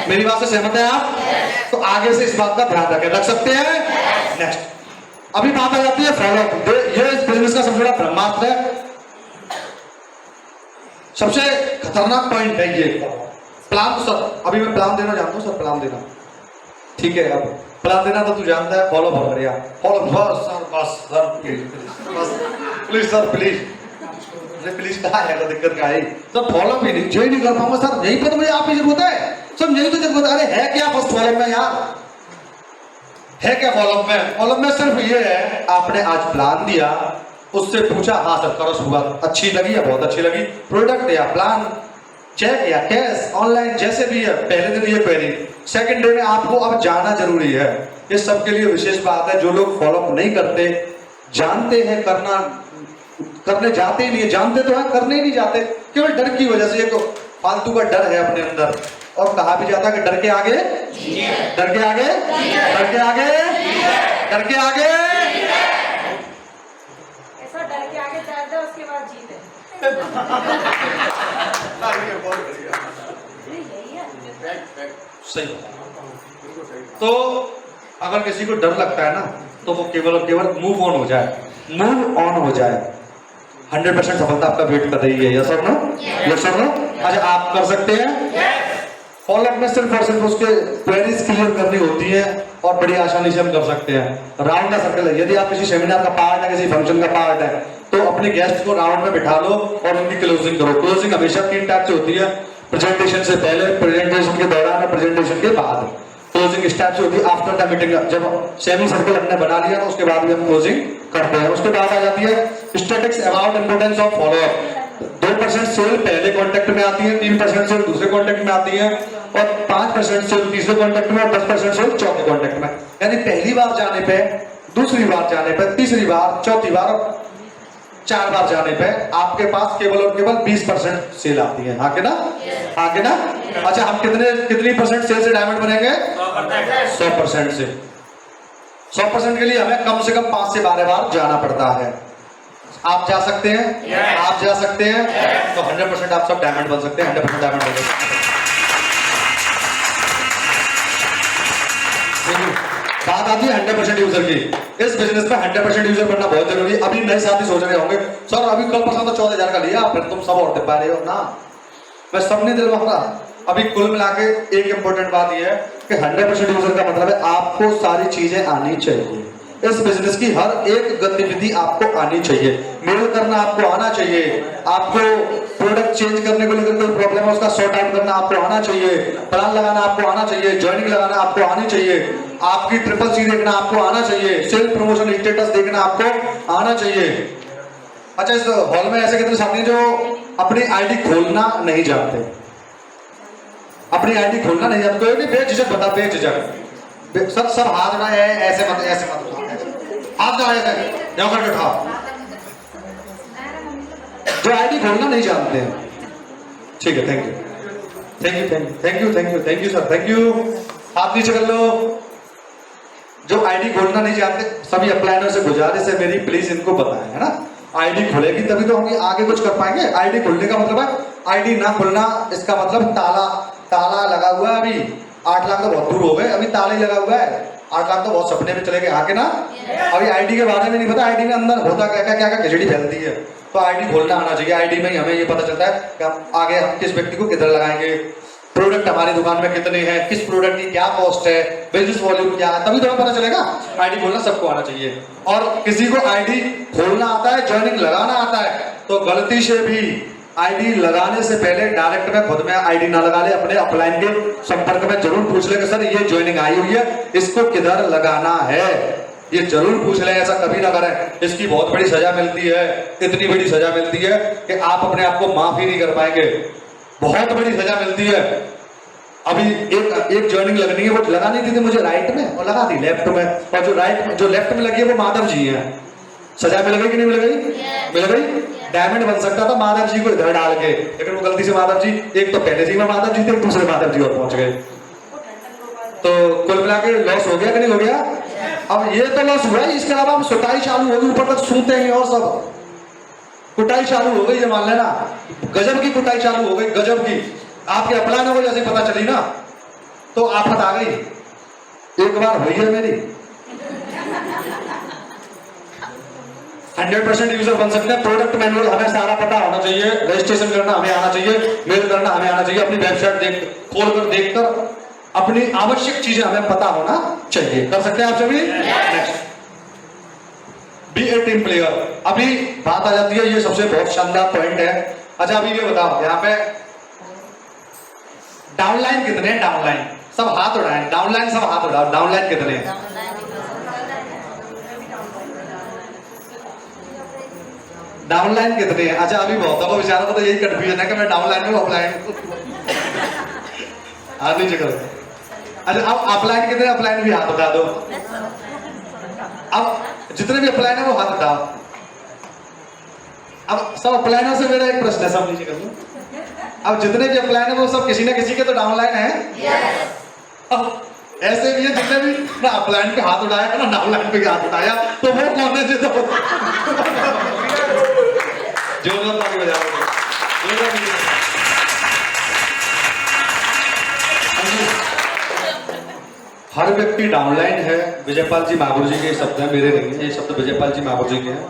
मेरी बात से सहमत है आप? तो आगे से इस बात का ध्यान रख सकते हैं। नेक्स्ट अभी बात आ जाती है फॉलोअप। ये इस बिजनेस का सबसे बड़ा ब्रह्मास्त्र है, सबसे खतरनाक पॉइंट है ये प्लान। तो सर अभी मैं प्लान देना जानता हूँ सर, प्लान देना ठीक है। अब प्लान देना तो तू जानता है, फॉलो बहुत बढ़िया, फॉलो बस सर, बस sir please sir please please कहा है, दिक्कत का है सर, फॉलो भी नहीं जो ही नहीं कर पाऊंगा सर, यहीं पे तो मुझे आप की जरूरत है। सब यही तो जब बता रहे है क्या फर्स्ट फॉलोअप में यार, है क्या फॉलोअप में? फॉलोअप में सिर्फ ये है, आपने आज प्लान दिया, उससे पूछा हाँ सर करो शुरुआत, अच्छी लगी या बहुत अच्छी लगी, प्रोडक्ट या प्लान, चेक या कैश, ऑनलाइन जैसे भी है, पहले दिन ये क्वेरी, सेकंड डे में आपको अब जाना जरूरी है। ये सबके लिए विशेष बात है। जो लोग फॉलोअप नहीं करते, जानते हैं करना, करने जाते ही नहीं, जानते तो है करने ही नहीं जाते, केवल डर की वजह से। ये तो फालतू का डर है अपने अंदर, और कहा भी जाता है कि डर के आगे, डर के आगे, डर के आगे, डर के आगे, ऐसा डर के आगे ज्यादा उसके बाद जीत है। सही। तो अगर किसी को डर लगता है ना, तो वो केवल और केवल मूव ऑन हो जाए, मूव ऑन हो जाए। 100% सफलता आपका वेट कर रही है। यस और नो? यस और नो? अच्छा, आप कर सकते हैं। फॉलोअप में सिर्फ और सिर्फ उसके क्वेरीज क्लियर करनी होती है और बड़ी आसानी से हम कर सकते हैं। राउंड का सर्कल है, यदि आप किसी सेमिनार का पार्ट है, किसी फंक्शन का पार्ट है, तो अपने गेस्ट को राउंड में बिठा लो और उनकी क्लोजिंग करो। क्लोजिंग हमेशा 3 टाइप से होती है, प्रेजेंटेशन से पहले, प्रेजेंटेशन के दौरान और प्रेजेंटेशन के बाद। क्लोजिंग इस टाइप से होती है आफ्टर द मीटिंग। जब सेमी सर्कल हमने बना लिया तो उसके बाद भी हम क्लोजिंग करते हैं। उसके बाद आ जाती है statistics about importance of followup. 2% sale पहले कॉन्टेक्ट में आती है, 3% सेल दूसरे कॉन्टेक्ट में आती है, और 5% सेल तीसरे कॉन्टेक्ट में, और 10% सेल चौथे कॉन्टेक्ट में। यानी पहली बार जाने पे, दूसरी बार जाने पे, तीसरी बार, चौथी बार, 4 बार जाने पे आपके पास केवल और केवल 20% सेल आती है। हाँ के ना? हाँ के ना? अच्छा, हम कितनी परसेंट सेल से डायमंड बनेंगे? 100% से। 100% के लिए हमें कम से कम 5 से 12 बार जाना पड़ता है। आप जा सकते हैं? आप जा सकते हैं? तो 100% आप सब डायमंड बन सकते हैं। 100% डायमंड बन सकते हैं। बात आती है 100% यूजर की। इस बिजनेस में 100% यूजर बनना बहुत जरूरी है। अभी नए साथी सोच रहे होंगे, सर अभी कल परसों तो 14,000 का लिया, फिर तुम सब और दिलवा रहे हो ना। मैं सब नहीं दिलवाऊंगा। अभी कुल मिला के एक इंपॉर्टेंट बात यह है कि 100% यूजर का मतलब है आपको सारी चीजें आनी चाहिए। इस बिजनेस की हर एक गतिविधि आपको आनी चाहिए। मेल करना आपको आना चाहिए, आपको प्रोडक्ट चेंज करने को लेकर कोई प्रॉब्लम है उसका सॉर्ट आउट करना आपको आना चाहिए, प्लान लगाना आपको आना चाहिए, ज्वाइनिंग लगाना आपको आनी चाहिए, आपकी ट्रिपल सी देखना आपको आना चाहिए, सेल प्रमोशन स्टेटस देखना आपको आना चाहिए। अच्छा, इस हॉल में ऐसे कितने साथी हैं जो अपनी आईडी खोलना नहीं जानते? अपनी आईडी खोलना नहीं जानते? कोई भी बेझिझक बता, बेझिझक सब हाथ उठाए, ऐसे मत, ऐसे मत उठाओ, हाथ जो ऐसे जाओ करके उठाओ। जो आईडी खोलना नहीं जानते हैं, ठीक है, thank you, thank you, thank you, thank you, thank you, thank you sir, thank you. हाथ नीचे कर लो। जो आईडी खोलना नहीं जानते, सभी अप्लाइनर से गुजारिश है मेरी, प्लीज इनको बताएं, है ना। आईडी खुलेगी तभी तो हम आगे कुछ कर पाएंगे। आईडी खुलने का मतलब है, आईडी ना खुलना इसका मतलब ताला लगा हुआ है। अभी 8 लाख तो बहुत दूर हो गए, अभी ताला ही लगा हुआ है। 8 लाख तो बहुत सपने में चले गए, आगे ना। अभी आईडी के बारे में नहीं पता, आईडी में अंदर होता क्या क्या खिचड़ी फैलती है। तो आईडी खोलना आना चाहिए। आईडी में ही हमें ये पता चलता है कि हम आगे हम किस व्यक्ति को किधर लगाएंगे, प्रोडक्ट हमारी दुकान में कितने हैं, किस प्रोडक्ट की क्या कॉस्ट है, बिजनेस वॉल्यूम क्या है, तभी तो हमें पता चलेगा। आईडी खोलना सबको आना चाहिए। और किसी को आईडी खोलना आता है, ज्वाइनिंग लगाना आता है, तो गलती से भी आईडी लगाने से पहले डायरेक्ट में खुद में आईडी ना लगा ले, अपने अपलाइन के संपर्क में जरूर पूछ ले कि सर ये ज्वाइनिंग आई हुई है, इसको किधर लगाना है, ये जरूर पूछ ले। ऐसा कभी ना करें, इसकी बहुत बड़ी सजा मिलती है। इतनी बड़ी सजा मिलती है कि आप अपने आप को माफ ही नहीं कर पाएंगे। बहुत बड़ी सजा मिलती है। अभी एक ज्वाइनिंग लगनी है, वो लगानी थी मुझे राइट में और लगा दी लेफ्ट में, और जो लेफ्ट में लगी है वो माधव जी है। सजा मिल गई कि नहीं मिल गई? मिल गई। डायमंड बन सकता था माधव जी को इधर डाल के, लेकिन वो गलती से माधव जी, एक तो पहले जी में माधव जी थे, दूसरे माधव जी और पहुंच गए। तो कुल मिला के लॉस हो गया कि नहीं हो गया? अब ये तो लॉस हुआ है, इसके अलावा हम सुताई चालू होगी, ऊपर तक सूते हैं और सब कुटाई चालू हो गई, ये मान लेना। गजब की कुटाई चालू हो गई, गजब की। आपके अप्लाइनों को जैसे पता चली ना, तो आफत आ गई। एक बार हुई है मेरी। 100% यूजर बन सकते हैं। प्रोडक्ट मैनुअल हमें सारा पता होना चाहिए, रजिस्ट्रेशन करना हमें आना चाहिए, मेल करना हमें आना चाहिए, अपनी वेबसाइट खोलकर देखकर अपनी आवश्यक चीजें हमें पता होना चाहिए। कर सकते हैं आप सभी? नेक्स्ट, बी ए टीम प्लेयर। अभी बात आ जाती है, ये सबसे बहुत शानदार पॉइंट है। अच्छा, अभी ये बताओ, यहाँ पे डाउनलाइन कितने हैं? डाउनलाइन सब हाथ उड़ाएं, डाउनलाइन सब हाथ उड़ाओ। डाउनलाइन कितने हैं? डाउनलाइन कितने हैं? अच्छा अभी बहुत है बेचारा को तो यही कंफ्यूजन है कि मैं डाउनलाइन में अपलाइन हाथ नीचे करो। अच्छा अब अपलाइन कितने? अपलाइन भी हाथ उठा दो। अब जितने भी अपलाइन है वो हाथ उठाओ। अब सब अपलाइनों से मेरा एक प्रश्न है, सब नीचे कर लो। अब जितने भी अपलाइन है वो सब किसी ना किसी के तो डाउनलाइन है। अब ऐसे भी है जितने भी ना अपलाइन पे हाथ उठाया ना डाउनलाइन पे हाथ उठाया, तो वो कौन है? जो जोरदार ताली बजाओ। हर व्यक्ति डाउनलाइन है। विजयपाल जी मागुर जी के शब्द हैं, मेरे नहीं है, ये शब्द विजयपाल जी मागुर जी के हैं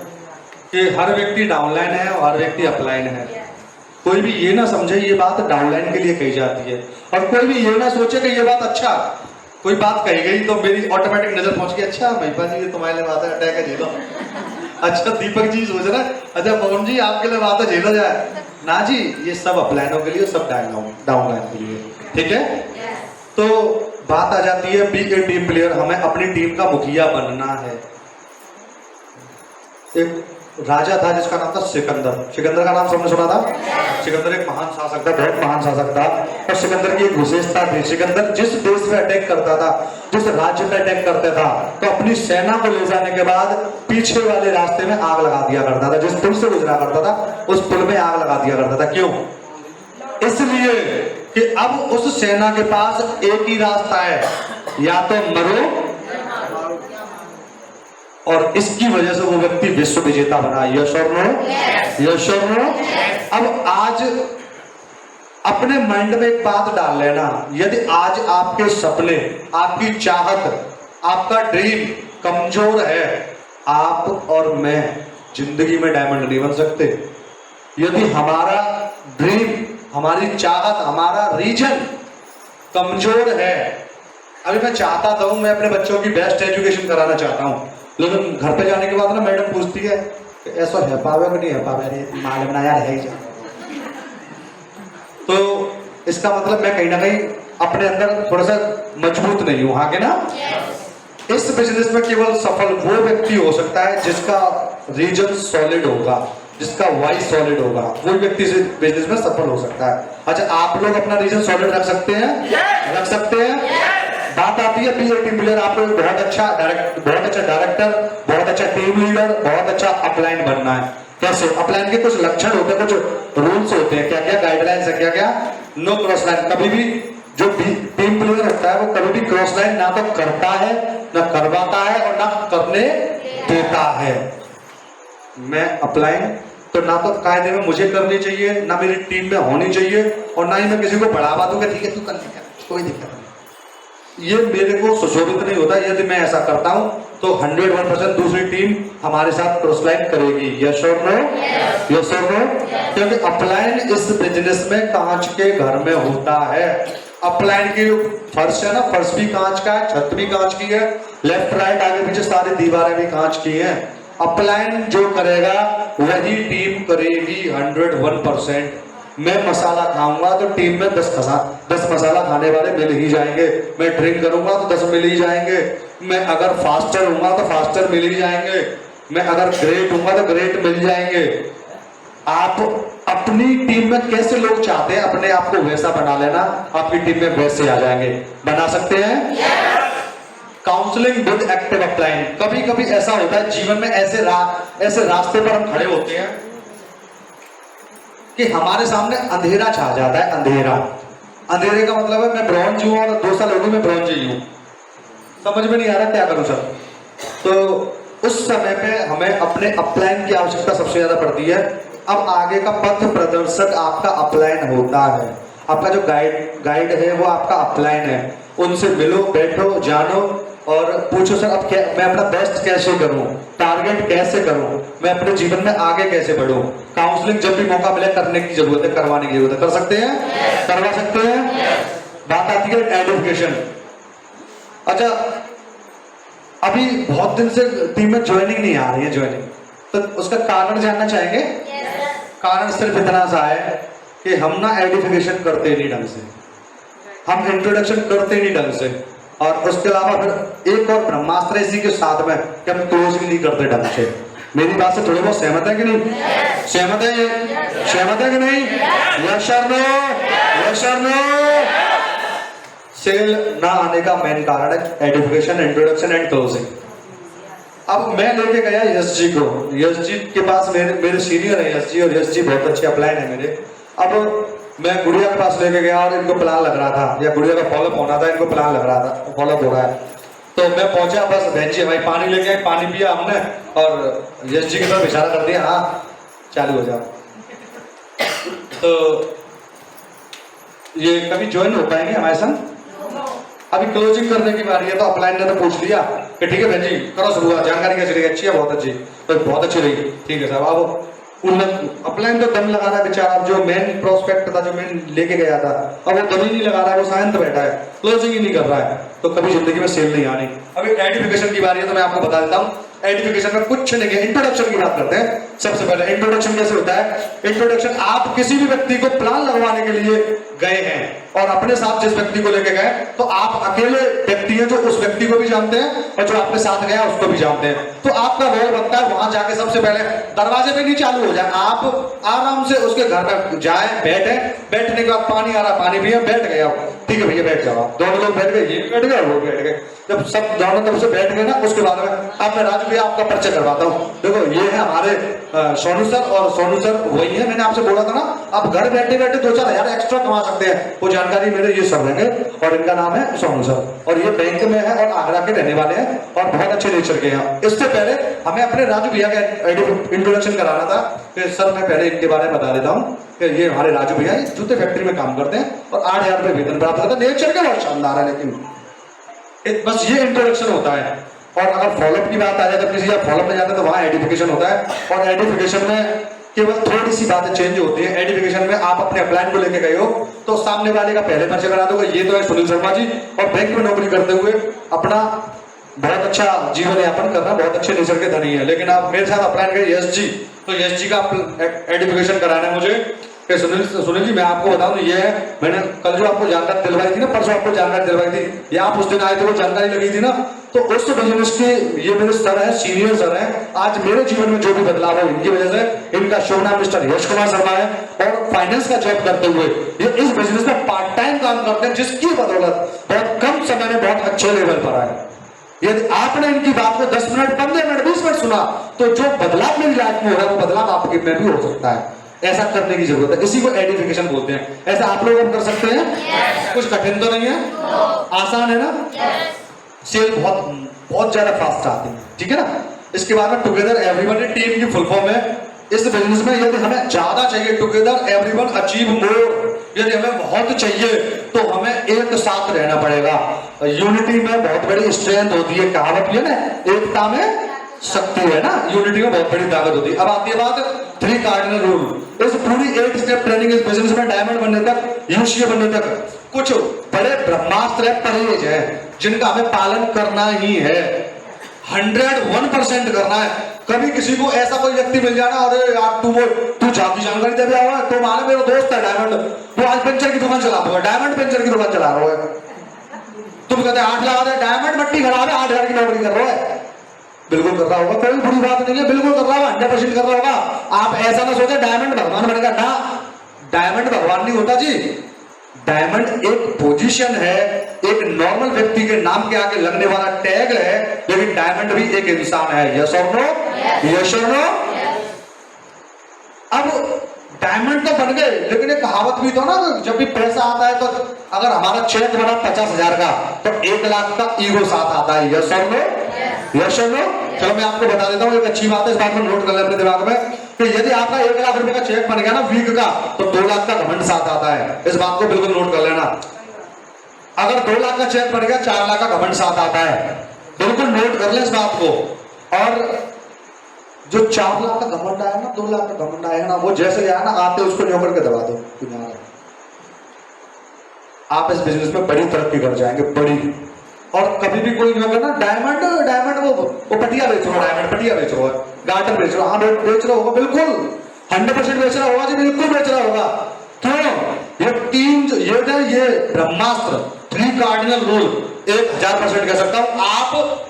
कि हर व्यक्ति डाउनलाइन है और हर व्यक्ति अपलाइन है। कोई भी ये ना समझे ये बात डाउनलाइन के लिए कही जाती है, और कोई भी ये ना सोचे कि ये बात अच्छा, कोई बात कही गई तो मेरी ऑटोमेटिक नजर पहुंच गई, अच्छा महिपा जी ये तुम्हारे लिए बात है, अटैक है झेलो। अच्छा दीपक जी सोच रहे हैं, अच्छा पवन जी आपके लिए बात है झेलो जाए ना जी, ये सब अपलाइनों के लिए, सब डाउनलाइन के लिए, ठीक है। तो बात आ जाती है बी ए टीम प्लेयर, हमें अपनी टीम का मुखिया बनना है। एक राजा था जिसका नाम था सिकंदर। सिकंदर का नाम सबने सुना था? सिकंदर एक महान शासक था, बहुत महान शासक था। और सिकंदर की एक विशेषता थी, सिकंदर जिस देश पे अटैक करता था, जिस राज्य पे अटैक करता था, तो अपनी सेना को ले जाने के बाद पीछे वाले रास्ते में आग लगा दिया करता था। जिस पुल से गुजरा करता था उस पुल में आग लगा दिया करता था। क्यों? इसलिए कि अब उस सेना के पास एक ही रास्ता है, या तो मरो, और इसकी वजह से वो व्यक्ति विश्व विजेता बना। यस और नो? यस और नो? अब आज अपने माइंड में एक बात डाल लेना, यदि आज आपके सपने, आपकी चाहत, आपका ड्रीम कमजोर है, आप और मैं जिंदगी में डायमंड नहीं बन सकते। यदि हमारा ड्रीम, हमारी चाहत, हमारा रीजन कमजोर है, अभी मैं चाहता था मैं अपने बच्चों की बेस्ट एजुकेशन कराना चाहता हूं, लेकिन घर पे जाने के बाद ना मैडम पूछती है ऐसा है पावे कि नहीं है पावे, मालूम ना यार है ही जा। तो इसका मतलब मैं कहीं ना कहीं अपने अंदर थोड़ा सा मजबूत नहीं हूं, हाँ के ना। इस बिजनेस में केवल सफल वो व्यक्ति हो सकता है जिसका रीजन सॉलिड होगा, जिसका वाई सॉलिड होगा, वो व्यक्ति इस बिजनेस में सफल हो सकता है। अच्छा आप लोग अपना रीजन सॉलिड रख सकते हैं? रख सकते हैं। बात आती है बीए टीम प्लेयर, आप लोग बहुत अच्छा डायरेक्टर, बहुत अच्छा टीम लीडर, बहुत अच्छा अपलाइन बनना है। कैसे? अपलाइन के कुछ लक्षण होते हैं, कुछ रूल्स होते हैं। क्या क्या गाइडलाइंस है? क्या क्या? No cross line. कभी भी जो टीम प्लेयर होता है वो कभी भी क्रॉस लाइन ना तो करता है, ना करवाता है, और ना करने देता है। मैं अपलाइन तो ना तो कायदे में मुझे करनी चाहिए, ना मेरी टीम में होनी चाहिए, और ना ही मैं किसी को बढ़ावा दूंगा ठीक है तू कर, कोई दिक्कत नहीं। ये मेरे को सुशोभित नहीं होता। यदि मैं ऐसा करता हूं तो 101% दूसरी टीम हमारे साथ क्रॉस लाइन करेगी। यस और नो? यस और नो? क्योंकि अपलाइन इस बिजनेस में कांच के घर में होता है। अपलाइन की फर्श है ना, फर्श भी कांच का है, छत भी कांच की है, लेफ्ट राइट आगे पीछे सारी दीवारें भी कांच की हैं। अपलाइन जो करेगा वही टीम करेगी 101%। मैं मसाला खाऊंगा तो टीम में 10 मसाला खाने वाले मिल ही जाएंगे। मैं ड्रिंक करूंगा तो 10 मिल ही जाएंगे। मैं अगर फास्टर हूंगा तो फास्टर मिल ही जाएंगे। मैं अगर ग्रेट हूंगा तो ग्रेट मिल जाएंगे। आप अपनी टीम में कैसे लोग चाहते हैं अपने आप को वैसा बना लेना, आपकी टीम में वैसे आ जाएंगे। बना सकते हैं? Counselling with active upline. कभी कभी ऐसा होता है जीवन में, ऐसे रास्ते पर हम खड़े होते हैं कि हमारे सामने अंधेरा छा जाता है। अंधेरे का मतलब है मैं ब्रॉन्ज हूं और 2 साल हो गए मैं ब्रॉन्ज ही हूं, समझ में नहीं आ रहा क्या करूं सर। तो उस समय पे हमें अपने अपलाइन की आवश्यकता सबसे ज्यादा पड़ती है। अब आगे का पथ प्रदर्शक आपका अपलाइन होता है। आपका जो गाइड है वो आपका अपलाइन है। उनसे मिलो, बैठो, जानो और पूछो सर अब मैं अपना बेस्ट कैसे करूं, टारगेट कैसे करूं, मैं अपने जीवन में आगे कैसे बढ़ूं। काउंसलिंग जब भी मौका मिले करने की जरूरत है, करवाने की जरूरत है। कर सकते हैं? करवा सकते हैं। बात आती है एडुकेशन। अच्छा अभी बहुत दिन से टीम में ज्वाइनिंग नहीं आ रही है, ज्वाइनिंग, तो उसका कारण जानना चाहेंगे? कारण सिर्फ इतना सा है कि हम ना एडिफिकेशन करते नहीं ढंग से। हम इंट्रोडक्शन करते ही नहीं ढंग से, और उसके अलावा फिर एक और ब्रह्मास्त्र इसी के साथ में कि हम क्लोज भी नहीं करते ढंग से। मेरी बात से थोड़े बहुत सहमत है कि नहीं? सहमत है? सहमत है कि नहीं? यस और नो? यस और नो? सेल ना आने का मेन कारण है एडिफिकेशन, इंट्रोडक्शन एंड क्लोजिंग। अब मैं लेके गया यश जी को, यश जी के पास मेरे सीनियर है यश जी, और यश जी बहुत अच्छे अपलाइन है मेरे। अब मैं गुड़िया के पास लेके गया और इनको प्लान लग रहा था, या गुड़िया का फॉलोअप होना था, इनको प्लान लग रहा था, फॉलोअप हो रहा है। तो मैं पहुंचा, बस बहन जी भाई पानी लेके आए, पानी पिया हमने और यश जी की तरफ इशारा कर दिया, हाँ चालू हो जाओ। तो ये कभी ज्वाइन हो पाएंगे हमारे साथ? अभी क्लोजिंग करने की बारी है, तो अपलाइन ने तो पूछ लिया कि ठीक है बहन जी करो शुरुआत, जानकारी कैसी रही? अच्छी है, बहुत अच्छी, तो बहुत अच्छी रही, ठीक है साहब। अब अपलाइन तो दम लगा रहा है बेचारा, जो मेन प्रोस्पेक्ट था, जो मेन लेके गया था, अब वो दम ही नहीं लगा रहा है, वो शांत बैठा है, क्लोजिंग ही नहीं कर रहा है, तो कभी जिंदगी में सेल नहीं आनी। अभी एडिफिकेशन की बारी है, तो मैं आपको बता देता हूँ एडिफिकेशन में कुछ नहीं है। इंट्रोडक्शन की बात करते हैं। सबसे पहले इंट्रोडक्शन कैसे होता है? इंट्रोडक्शन, आप किसी भी व्यक्ति को प्लान लगवाने के लिए गए हैं और अपने साथ जिस व्यक्ति को लेके गए, तो आप अकेले व्यक्ति हैं जो उस व्यक्ति को भी जानते हैं और जो आपके साथ गया उसको भी जानते हैं। तो आपका रोल बनता है वहां जाके सबसे पहले दरवाजे पे नहीं चालू हो जाए, आप आराम से उसके घर में जाए, बैठे, बैठने के बाद पानी आ रहा, पानी पिए, बैठ गए आप, ठीक है भैया बैठ जाओ। दोनों लोग बैठ गए, ये बैठ गए, वो बैठ गए। जब सब दोनों तरफ से बैठ गए ना, उसके बाद में अब मैं राजू भैया आपका परिचय करवाता हूँ। देखो ये है हमारे सोनू सर, और सोनू सर वही है, मैंने आपसे बोला था ना, आप घर बैठे बैठे 2-4 हजार एक्स्ट्रा कमा सकते हैं। वो जानकारी मेरे ये सर रहेंगे, और इनका नाम है सोनू सर, और ये बैंक में है और आगरा के रहने वाले हैं और बहुत अच्छे नेचर के हैं। इससे पहले हमें अपने राजू भैया का इंट्रोडक्शन कराना था कि सर मैं पहले इनके बारे में बता देता हूँ कि ये हमारे राजू भैया जूते फैक्ट्री में काम करते हैं और 8,000 रुपये वेतन प्राप्त करते हैं। नेचर का बहुत शानदार है, लेकिन बस ये इंट्रोडक्शन होता है। और अगर फॉलोअप की बात आ जाए, जब किसी आप फॉलोअप में जाते हैं तो वहां एडिफिकेशन होता है, और एडिफिकेशन में केवल थोड़ी सी बातें चेंज होती है। एडिफिकेशन में आप अपने प्लान को लेके गए हो, तो सामने वाले का पहले परिचय करा दोगे, ये तो है सुनील शर्मा जी, और बैंक में नौकरी करते हुए अपना बहुत अच्छा जीवन यापन करना, बहुत अच्छे नेचर के धनी है। लेकिन आप मेरे साथ अप्लाई करें यश जी, तो यश जी का एडिफिकेशन कराना है मुझे। सुनील जी मैं आपको बताऊं, ये है मैंने कल जो आपको जानकारी दिलवाई थी ना, परसों आपको जानकारी दिलवाई थी, या आप उस दिन आए थे वो जानकारी लगी थी ना, तो उस बिजनेस के ये मेरे सर है, सीनियर सर है। आज मेरे जीवन में जो भी बदलाव है इनकी वजह से। इनका शुभ नाम मिस्टर यश कुमार शर्मा है, और फाइनेंस का जॉब करते हुए ये इस बिजनेस में पार्ट टाइम काम करते हैं, जिसकी बदौलत बहुत कम समय में बहुत अच्छे लेवल पर आए। यदि आपने इनकी बात को 10 मिनट, 15 मिनट, 20 मिनट सुना, तो जो बदलाव मेरी लाइफ में हो रहा है वो बदलाव आपके में भी हो सकता है। ऐसा करने की जरूरत है, इसी को एडिफिकेशन बोलते हैं। ऐसा आप लोग कर सकते हैं? कुछ कठिन तो नहीं है, आसान है ना? सेल बहुत ज्यादा फास्ट आती है, ठीक है ना? इसके बाद में टुगेदर एवरीवन, टीम की फुल फॉर्म है। इस बिजनेस में यदि हमें ज्यादा चाहिए, टुगेदर एवरीवन अचीव मोर, यदि हमें बहुत चाहिए तो हमें एक साथ रहना पड़ेगा। यूनिटी में बहुत बड़ी स्ट्रेंथ होती है, कहावत है ना, एकता में शक्ति है ना, यूनिटी में बहुत बड़ी ताकत होती है। अब आती है बात 3 कार्डिनल रूल। इस पूरी 8 स्टेप ट्रेनिंग इस बिजनेस में डायमंड बनने तक, यूसीए बनने तक कुछ बड़े ब्रह्मास्त्र है, परहेज है, जिनका हमें पालन करना ही है, 101% करना है। कभी किसी को ऐसा कोई व्यक्ति मिल जाना, अरे यार तू जानकारी दे रहा है, तो माने मेरा दोस्त है डायमंड, वो आज पेंचर की दुकान चला रहा है, डायमंड पेंचर की दुकान चला रहा है, तुम कहते 8 लाख है, डायमंड मट्टी खराब है, 8,000 की नौकरी कर रहा है। बिल्कुल कर रहा होगा, कोई बुरी बात नहीं है, बिल्कुल कर रहा होगा, 100% कर रहा होगा। आप ऐसा ना सोचे डायमंड भगवान बनेगा ना, डायमंड भगवान नहीं होता जी। डायमंड एक पोजीशन है, एक नॉर्मल व्यक्ति के नाम के आगे लगने वाला टैग है, लेकिन डायमंड भी एक इंसान है। यस और नो? यस और नो? अब डायमंड तो बन गए, लेकिन एक कहावत भी तो ना, जब भी पैसा आता है तो अगर हमारा चेक बना 50,000 का, तो 1 लाख का ईगो साथ आता है। यस और नो? यस और नो? चलो मैं आपको बता देता हूँ, एक अच्छी बात है, इस बात को नोट कर ले अपने दिमाग में, कि यदि आपका 1 लाख रुपए का चेक बन गया ना वीक का, तो 2 लाख का घमंड साथ आता है। इस बात को बिल्कुल नोट कर लेना। अगर 2 लाख का चेक बन गया, 4 लाख का घमंड साथ आता है, बिल्कुल नोट कर ले इस बात को। और जो 4 लाख का घमंड आया ना, 2 लाख का घमंड आया ना, वो जैसे आया ना, आते उसको न्यों करके दबा दो, आप इस बिजनेस में बड़ी तरक्की कर जाएंगे, बड़ी। और कभी भी कोई नहीं होगा ना, डायमंड वो पटिया बेच रहा, डायमंड पटिया बेच रहा है, गार्डन बेच रहा, हाँ बेच रहा होगा, बिल्कुल 100% बेच रहा होगा जी, बिल्कुल बेच रहा होगा। क्यों? ये ब्रह्मास्त्र, 3 कार्डिनल रूल 1000% कह सकता हूं। आप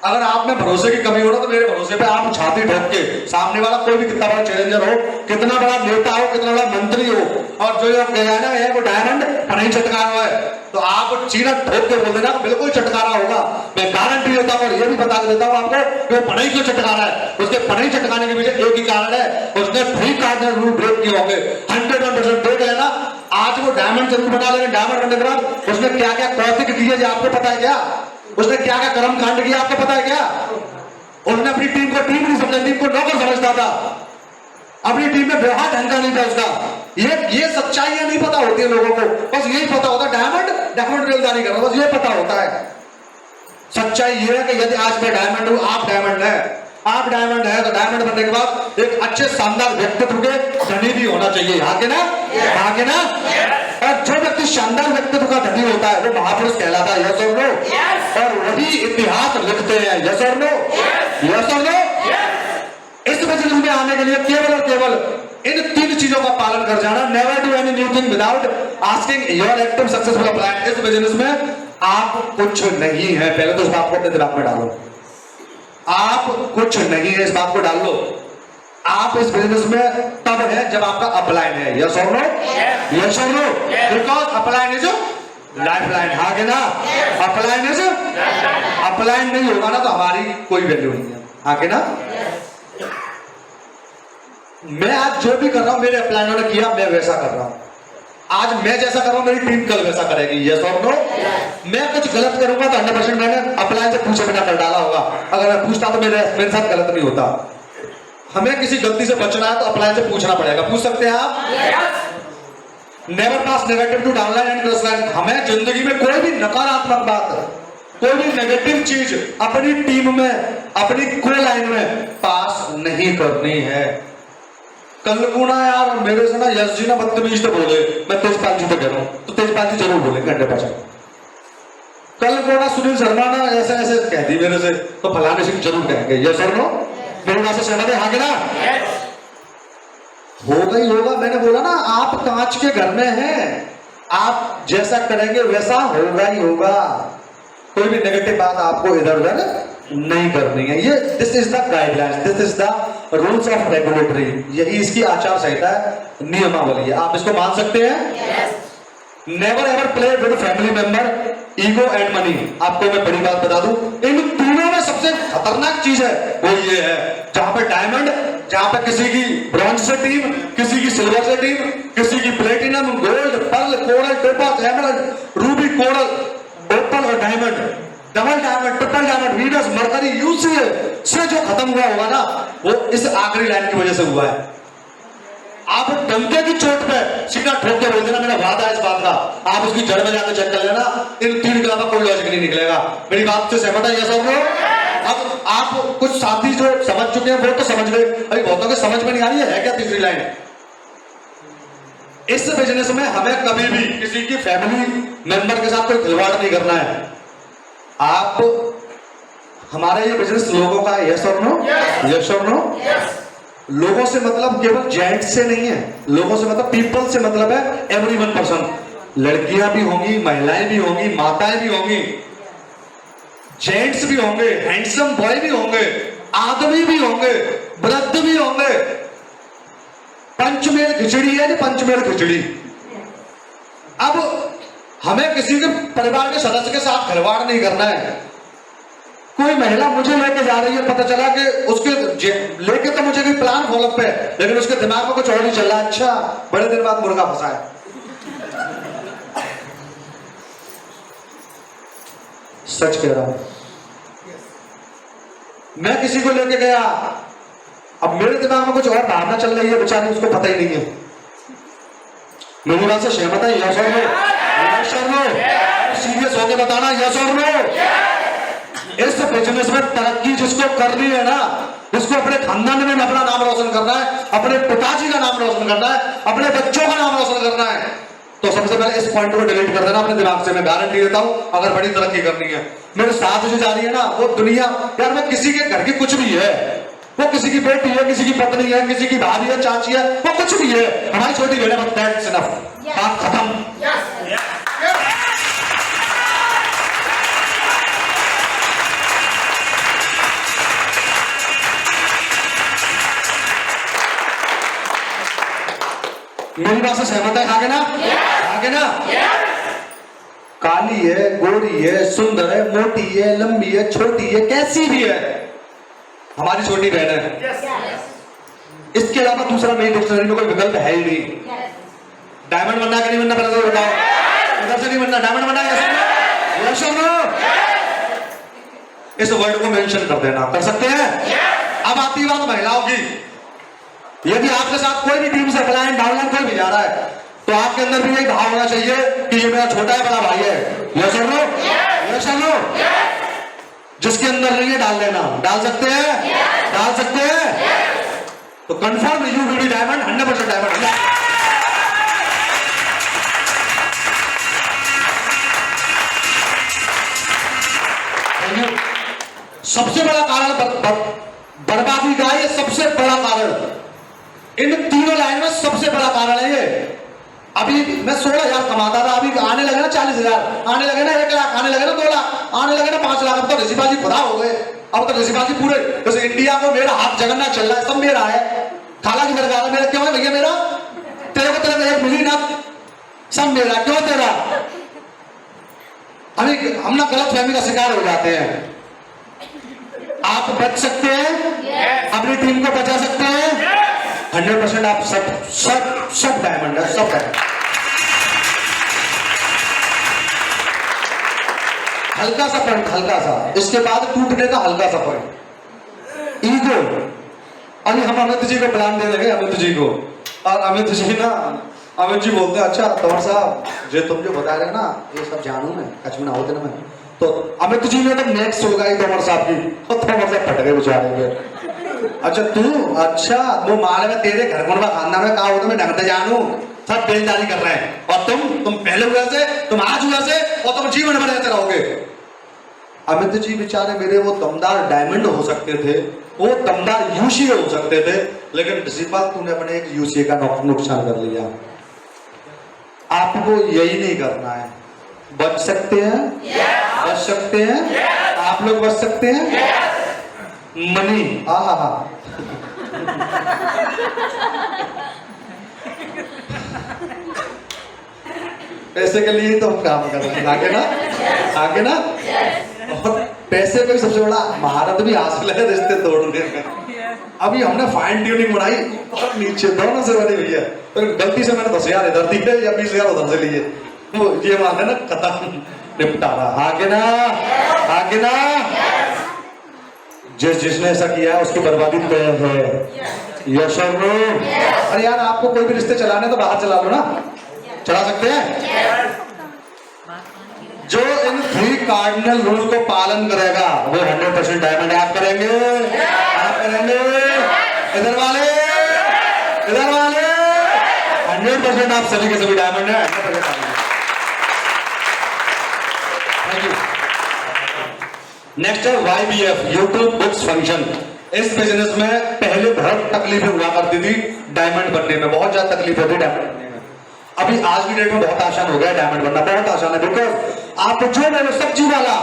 अगर आप में भरोसे की कमी हो ना, तो मेरे भरोसे पे आप छाती ठोक के, सामने वाला कोई भी कितना बड़ा चैलेंजर हो, कितना बड़ा नेता हो, कितना बड़ा मंत्री हो, और जो कहना है वो डायमंड नहीं चटकारा हुआ है, तो आप चीना ठोक के बोल देना बिल्कुल चटकारा होगा। मैं गारंटी देता हूँ और ये भी बता देता हूँ आपको कि वो पढ़ाई क्यों चटकारा है। उसके पढ़ाई चटकाने के पीछे एक ही कारण है, उसने 3 कार्डिनल रूल ब्रेक किए होंगे। 101% देख लेना, आज वो डायमंड जरूर बना लेंगे। डायमंड बनने के बाद उसने क्या क्या कौतिक किए जो आपको पता है क्या? उसने क्या क्या कर्म कांड किया आपको पता है क्या? उसने अपनी टीम को टीम नहीं समझा, टीम को नौकर समझता था, अपनी टीम में व्यवहार ढंग का नहीं था उसका। ये सच्चाइयां नहीं पता होती है लोगों को, बस यही पता होता है डायमंड बेलदारी कर रहा हूं, बस ये पता होता है। सच्चाई ये है कि यदि आज मैं डायमंड हूं, आप डायमंड है, आप डायमंड है, तो डायमंड बनने के बाद एक अच्छे शानदार व्यक्तित्व के धनी भी होना चाहिए। आगे ना, आगे ना। और जो व्यक्ति शानदार व्यक्तित्व का धनी होता है वो महापुरुष कहलाता है। यस और नो? और वही इतिहास लिखते हैं। यस और नो? यस और नो? इस बिजनेस में आने के लिए केवल और केवल इन 3 चीजों का पालन कर जाना। Never do any new thing without asking your active successful applied. इस बिजनेस में आप कुछ नहीं है, पहले तो इस बात को अपने दिमाग में डालो। आप कुछ नहीं है, इस बात को डाल लो। आप इस बिजनेस में तब है जब आपका अपलाइन है। यस और नो? यस और no? Because upline is life line. आगे ना, अपलाइन इज, अपलाइन नहीं होगा ना तो हमारी कोई वैल्यू नहीं है। आगे ना, मैं आज जो भी कर रहा हूं मेरे अपलाइनों ने किया, मैं वैसा कर रहा हूं। आज मैं जैसा कर रहा हूं मेरी टीम कल वैसा करेगी। यस और नो? मैं कुछ गलत करूंगा तो 100% मैंने अपलाइन से पूछे बिना कर डाला होगा। अगर मैं पूछता तो मेरे साथ गलत नहीं होता। हमें किसी गलती से बचना है तो अपलाइन से पूछना पड़ेगा। पूछ सकते हैं आप? Never pass negative to downline and crossline. हमें जिंदगी में कोई भी नकारात्मक बात, कोई भी नेगेटिव चीज अपनी टीम में, अपनी को लाइन में पास नहीं करनी है। कल को ना यार मेरे से ना यश जी ना बदतमीज तो बोले, मैं तेजपाल जी तो कह रहा हूं, तो तेजपाल जी जरूर बोले 100%। कल को ना सुनील शर्मा ना ऐसे ऐसे कह दी मेरे से, तो फलाने सिंह जरूर कहेंगे। यस और नो? मेरे बात से सहमत है? हाँ कि ना? होगा ही होगा। मैंने बोला ना, आप कांच के घर में हैं, आप जैसा करेंगे वैसा होगा ही होगा। कोई भी नेगेटिव बात आपको इधर उधर नहीं करनी है। ये this is the guidelines, this is the rules of regulatory. यही इसकी आचार संहिता है, नियमावली है। आप इसको मान सकते हैं? Never ever play with family member, ego and money. आपको मैं बड़ी बात बता दूं, इन तीनों में सबसे खतरनाक चीज है वो ये है, जहां पे डायमंड, जहां पे किसी की ब्रॉन्ज से टीम, किसी की सिल्वर से टीम, किसी की platinum, gold, pearl, coral, topaz, emerald, ruby, coral, opal और diamond, double diamond, triple diamond, Venus, Mercury, UCA से जो खत्म हुआ होगा ना, वो इस आखिरी लाइन की वजह से हुआ है। आप डंके की चोट पे सीधा ठोक के बोल देना मेरा वादा है इस बात का, आप उसकी जड़ में जाकर चेक कर लेना, इन 3 के अलावा कोई लॉजिक नहीं निकलेगा। मेरी बात से सहमत है? यस और नो? अब आप कुछ साथी जो समझ चुके हैं वो तो समझ गए, अभी बहुतों के समझ में नहीं आ रही है क्या तीसरी लाइन? इस बिजनेस में हमें कभी भी किसी की फैमिली मेंबर के साथ कोई खिलवाड़ नहीं करना है। आप, हमारा ये बिजनेस लोगों का है। यस और नो? यस और नो? लोगों से मतलब केवल जेंट से नहीं है, लोगों से मतलब पीपल से मतलब है एवरी 1%। लड़कियां भी होंगी, महिलाएं भी होंगी, माताएं भी होंगी, जेंट्स भी होंगे, हैंडसम बॉय भी होंगे, आदमी भी होंगे, वृद्ध भी होंगे। पंचमेल खिचड़ी है, पंचमेल खिचड़ी। अब हमें किसी के परिवार के सदस्य के साथ खिलवाड़ नहीं करना है। कोई महिला मुझे लेके जा रही है, पता चला कि उसके लेके तो मुझे कोई प्लान फॉलोअप है, लेकिन उसके दिमाग में कुछ और ही चल रहा है। अच्छा, बड़े दिन बाद मुर्गा फंसा है। सच कह रहा हूं, मैं किसी को लेके गया, अब मेरे दिमाग में कुछ और भावना चल रही है, बेचारी उसको पता ही नहीं है। मेरी बात से सहमत है? यस और नो? यस और नो? सीरियस होकर बताना यस और नो। इस बिजनेस में तरक्की जिसको करनी है ना, जिसको अपने खानदान में अपना नाम रोशन करना है, अपने पिताजी का नाम रोशन करना है, अपने बच्चों का नाम रोशन करना है, तो सबसे पहले इस पॉइंट को डिलीट कर देना अपने दिमाग से। मैं गारंटी देता हूं, अगर बड़ी तरक्की करनी है। मेरे साथ जो जा रही है ना वो दुनिया, यार मैं किसी के घर की कुछ भी है, वो किसी की बेटी है, किसी की पत्नी है, किसी की भाभी है, चाची है, वो कुछ भी है, हमारी छोटी बेटा, दैट्स इनफ, बात खत्म। मेरी बात से सहमत है? आगे ना, आगे ना। काली है, गोरी है, सुंदर है, मोटी है, लंबी है, छोटी है, कैसी भी है, हमारी छोटी बहन है। इसके अलावा दूसरा मेरी डिक्शनरी में कोई विकल्प है ही नहीं। डायमंड बनना कि नहीं बनना, पहले तो बताओ। इधर से नहीं बनना, डायमंड बनना है। यस और नो? इस वर्ड को मेंशन कर देना, कर सकते हैं? अब आती है बात महिलाओं की। यदि आपके साथ कोई भी टीम से क्लाइंट डाउनलाइन कोई भी जा रहा है, तो आपके अंदर भी एक भाव होना चाहिए कि ये मेरा छोटा है, बड़ा भाई है। यस और नो? यस और नो? जिसके अंदर नहीं है डाल लेना। डाल सकते हैं? डाल सकते हैं? तो confirm you will be diamond, 100% diamond. सबसे बड़ा कारण बर्बादी का, ये सबसे बड़ा कारण इन तीनों लाइन में सबसे बड़ा कारण है ये। अभी मैं 16,000 कमाता था, अभी आने लगे ना 40,000, आने लगे ना 1 लाख, आने लगे ना 2 लाख, आने लगे ना 5 लाख। अब तो ऋषिबाजी खुदा हो गए, अब तो ऋषिबाजी पूरे। जैसे इंडिया को मेरा हाथ जगन्नाथ चल रहा है, सब मेरा है। खाला की सरकार मेरा क्यों है भैया? मेरा तेरे को तेरा एक मिली ना, सब मेरा, क्यों तेरा? अभी हम ना गलत फहमी का शिकार हो जाते हैं। आप बच सकते हैं, अपनी टीम को बचा सकते हैं। 100% आप सब सब सब डायमंड है, सब डायमंड। हल्का सा पॉइंट, हल्का सा, इसके बाद टूटने का हल्का सा पॉइंट, ईगो। अभी हम अमित जी को प्लान दे रहे हैं, अमित जी को, और अमित जी ना, अमित जी बोलते हैं अच्छा तंवर साहब जो तुम जो बता रहे हो ना, ये सब जानू मैं, कचमना होते ना मैं। तो अमित जी ने तो नेक्स्ट हो गई तंवर साहब की, और तंवर साहब फट गए बेचारे के। अच्छा तू, अच्छा वो माल में तेरे घर में खानदान में कहा होता मैं ढंग से जानू, सब बेलदारी कर रहे हैं। और तुम पहले हुए से, तुम आज हुए से, और तुम जीवन भर रहते रहोगे। अमित जी बेचारे मेरे वो दमदार डायमंड हो सकते थे, वो दमदार यूसी हो सकते थे, लेकिन ऋषिपाल तूने अपने एक यूसी का नुकसान कर लिया। आपको यही नहीं करना है। बच सकते हैं? बच सकते हैं? आप लोग बच सकते हैं? मनी, हा पैसे के लिए तो हम काम कर रहे हैं, आगे ना, आगे ना। और पैसे पे सबसे बड़ा महारत भी हासिल है रिश्ते तोड़ने में। अभी हमने फाइन ट्यूनिंग बनाई, और नीचे दोनों से बनी हुई है। तो गलती से मैंने 10,000 इधर दिए या 20,000 उधर से लिए, तो ये मान है ना खत्म, निपटारा। आगे ना, आगे ना। जिसने ऐसा किया है उसकी बर्बादी तय है। यस और नो? अरे यार आपको कोई भी रिश्ते चलाने तो बाहर चला लो ना, चला सकते हैं। जो इन 3 कार्डिनल रूल को पालन करेगा वो 100% डायमंड। आप करेंगे? आप करेंगे? इधर वाले, इधर वाले 100% आप सभी के सभी डायमंड है। Thank you. नेक्स्ट है YBF, यूट्यूब बुक्स फंक्शन। इस बिजनेस में पहले बहुत तकलीफें हुआ करती थी डायमंड बनने में, बहुत ज्यादा तकलीफ होती डायमंड बनने में। अभी आज की डेट में बहुत आसान हो गया डायमंड बनना, बहुत आसान है। बिकॉज आप जो मैं सब्जी वाला,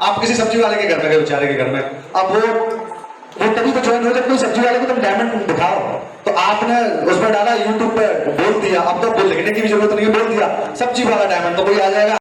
आप किसी सब्जी वाले के घर में गए, बेचारे के घर में, अब वो तभी तो ज्वाइन हो जब कोई सब्जी वाले को तुम डायमंड दिखाओ। तो आपने उसमें डाला यूट्यूब पे, बोल दिया, अब तो लिखने की भी जरूरत नहीं है, बोल दिया सब्जी वाला डायमंड, तो कोई आ जाएगा।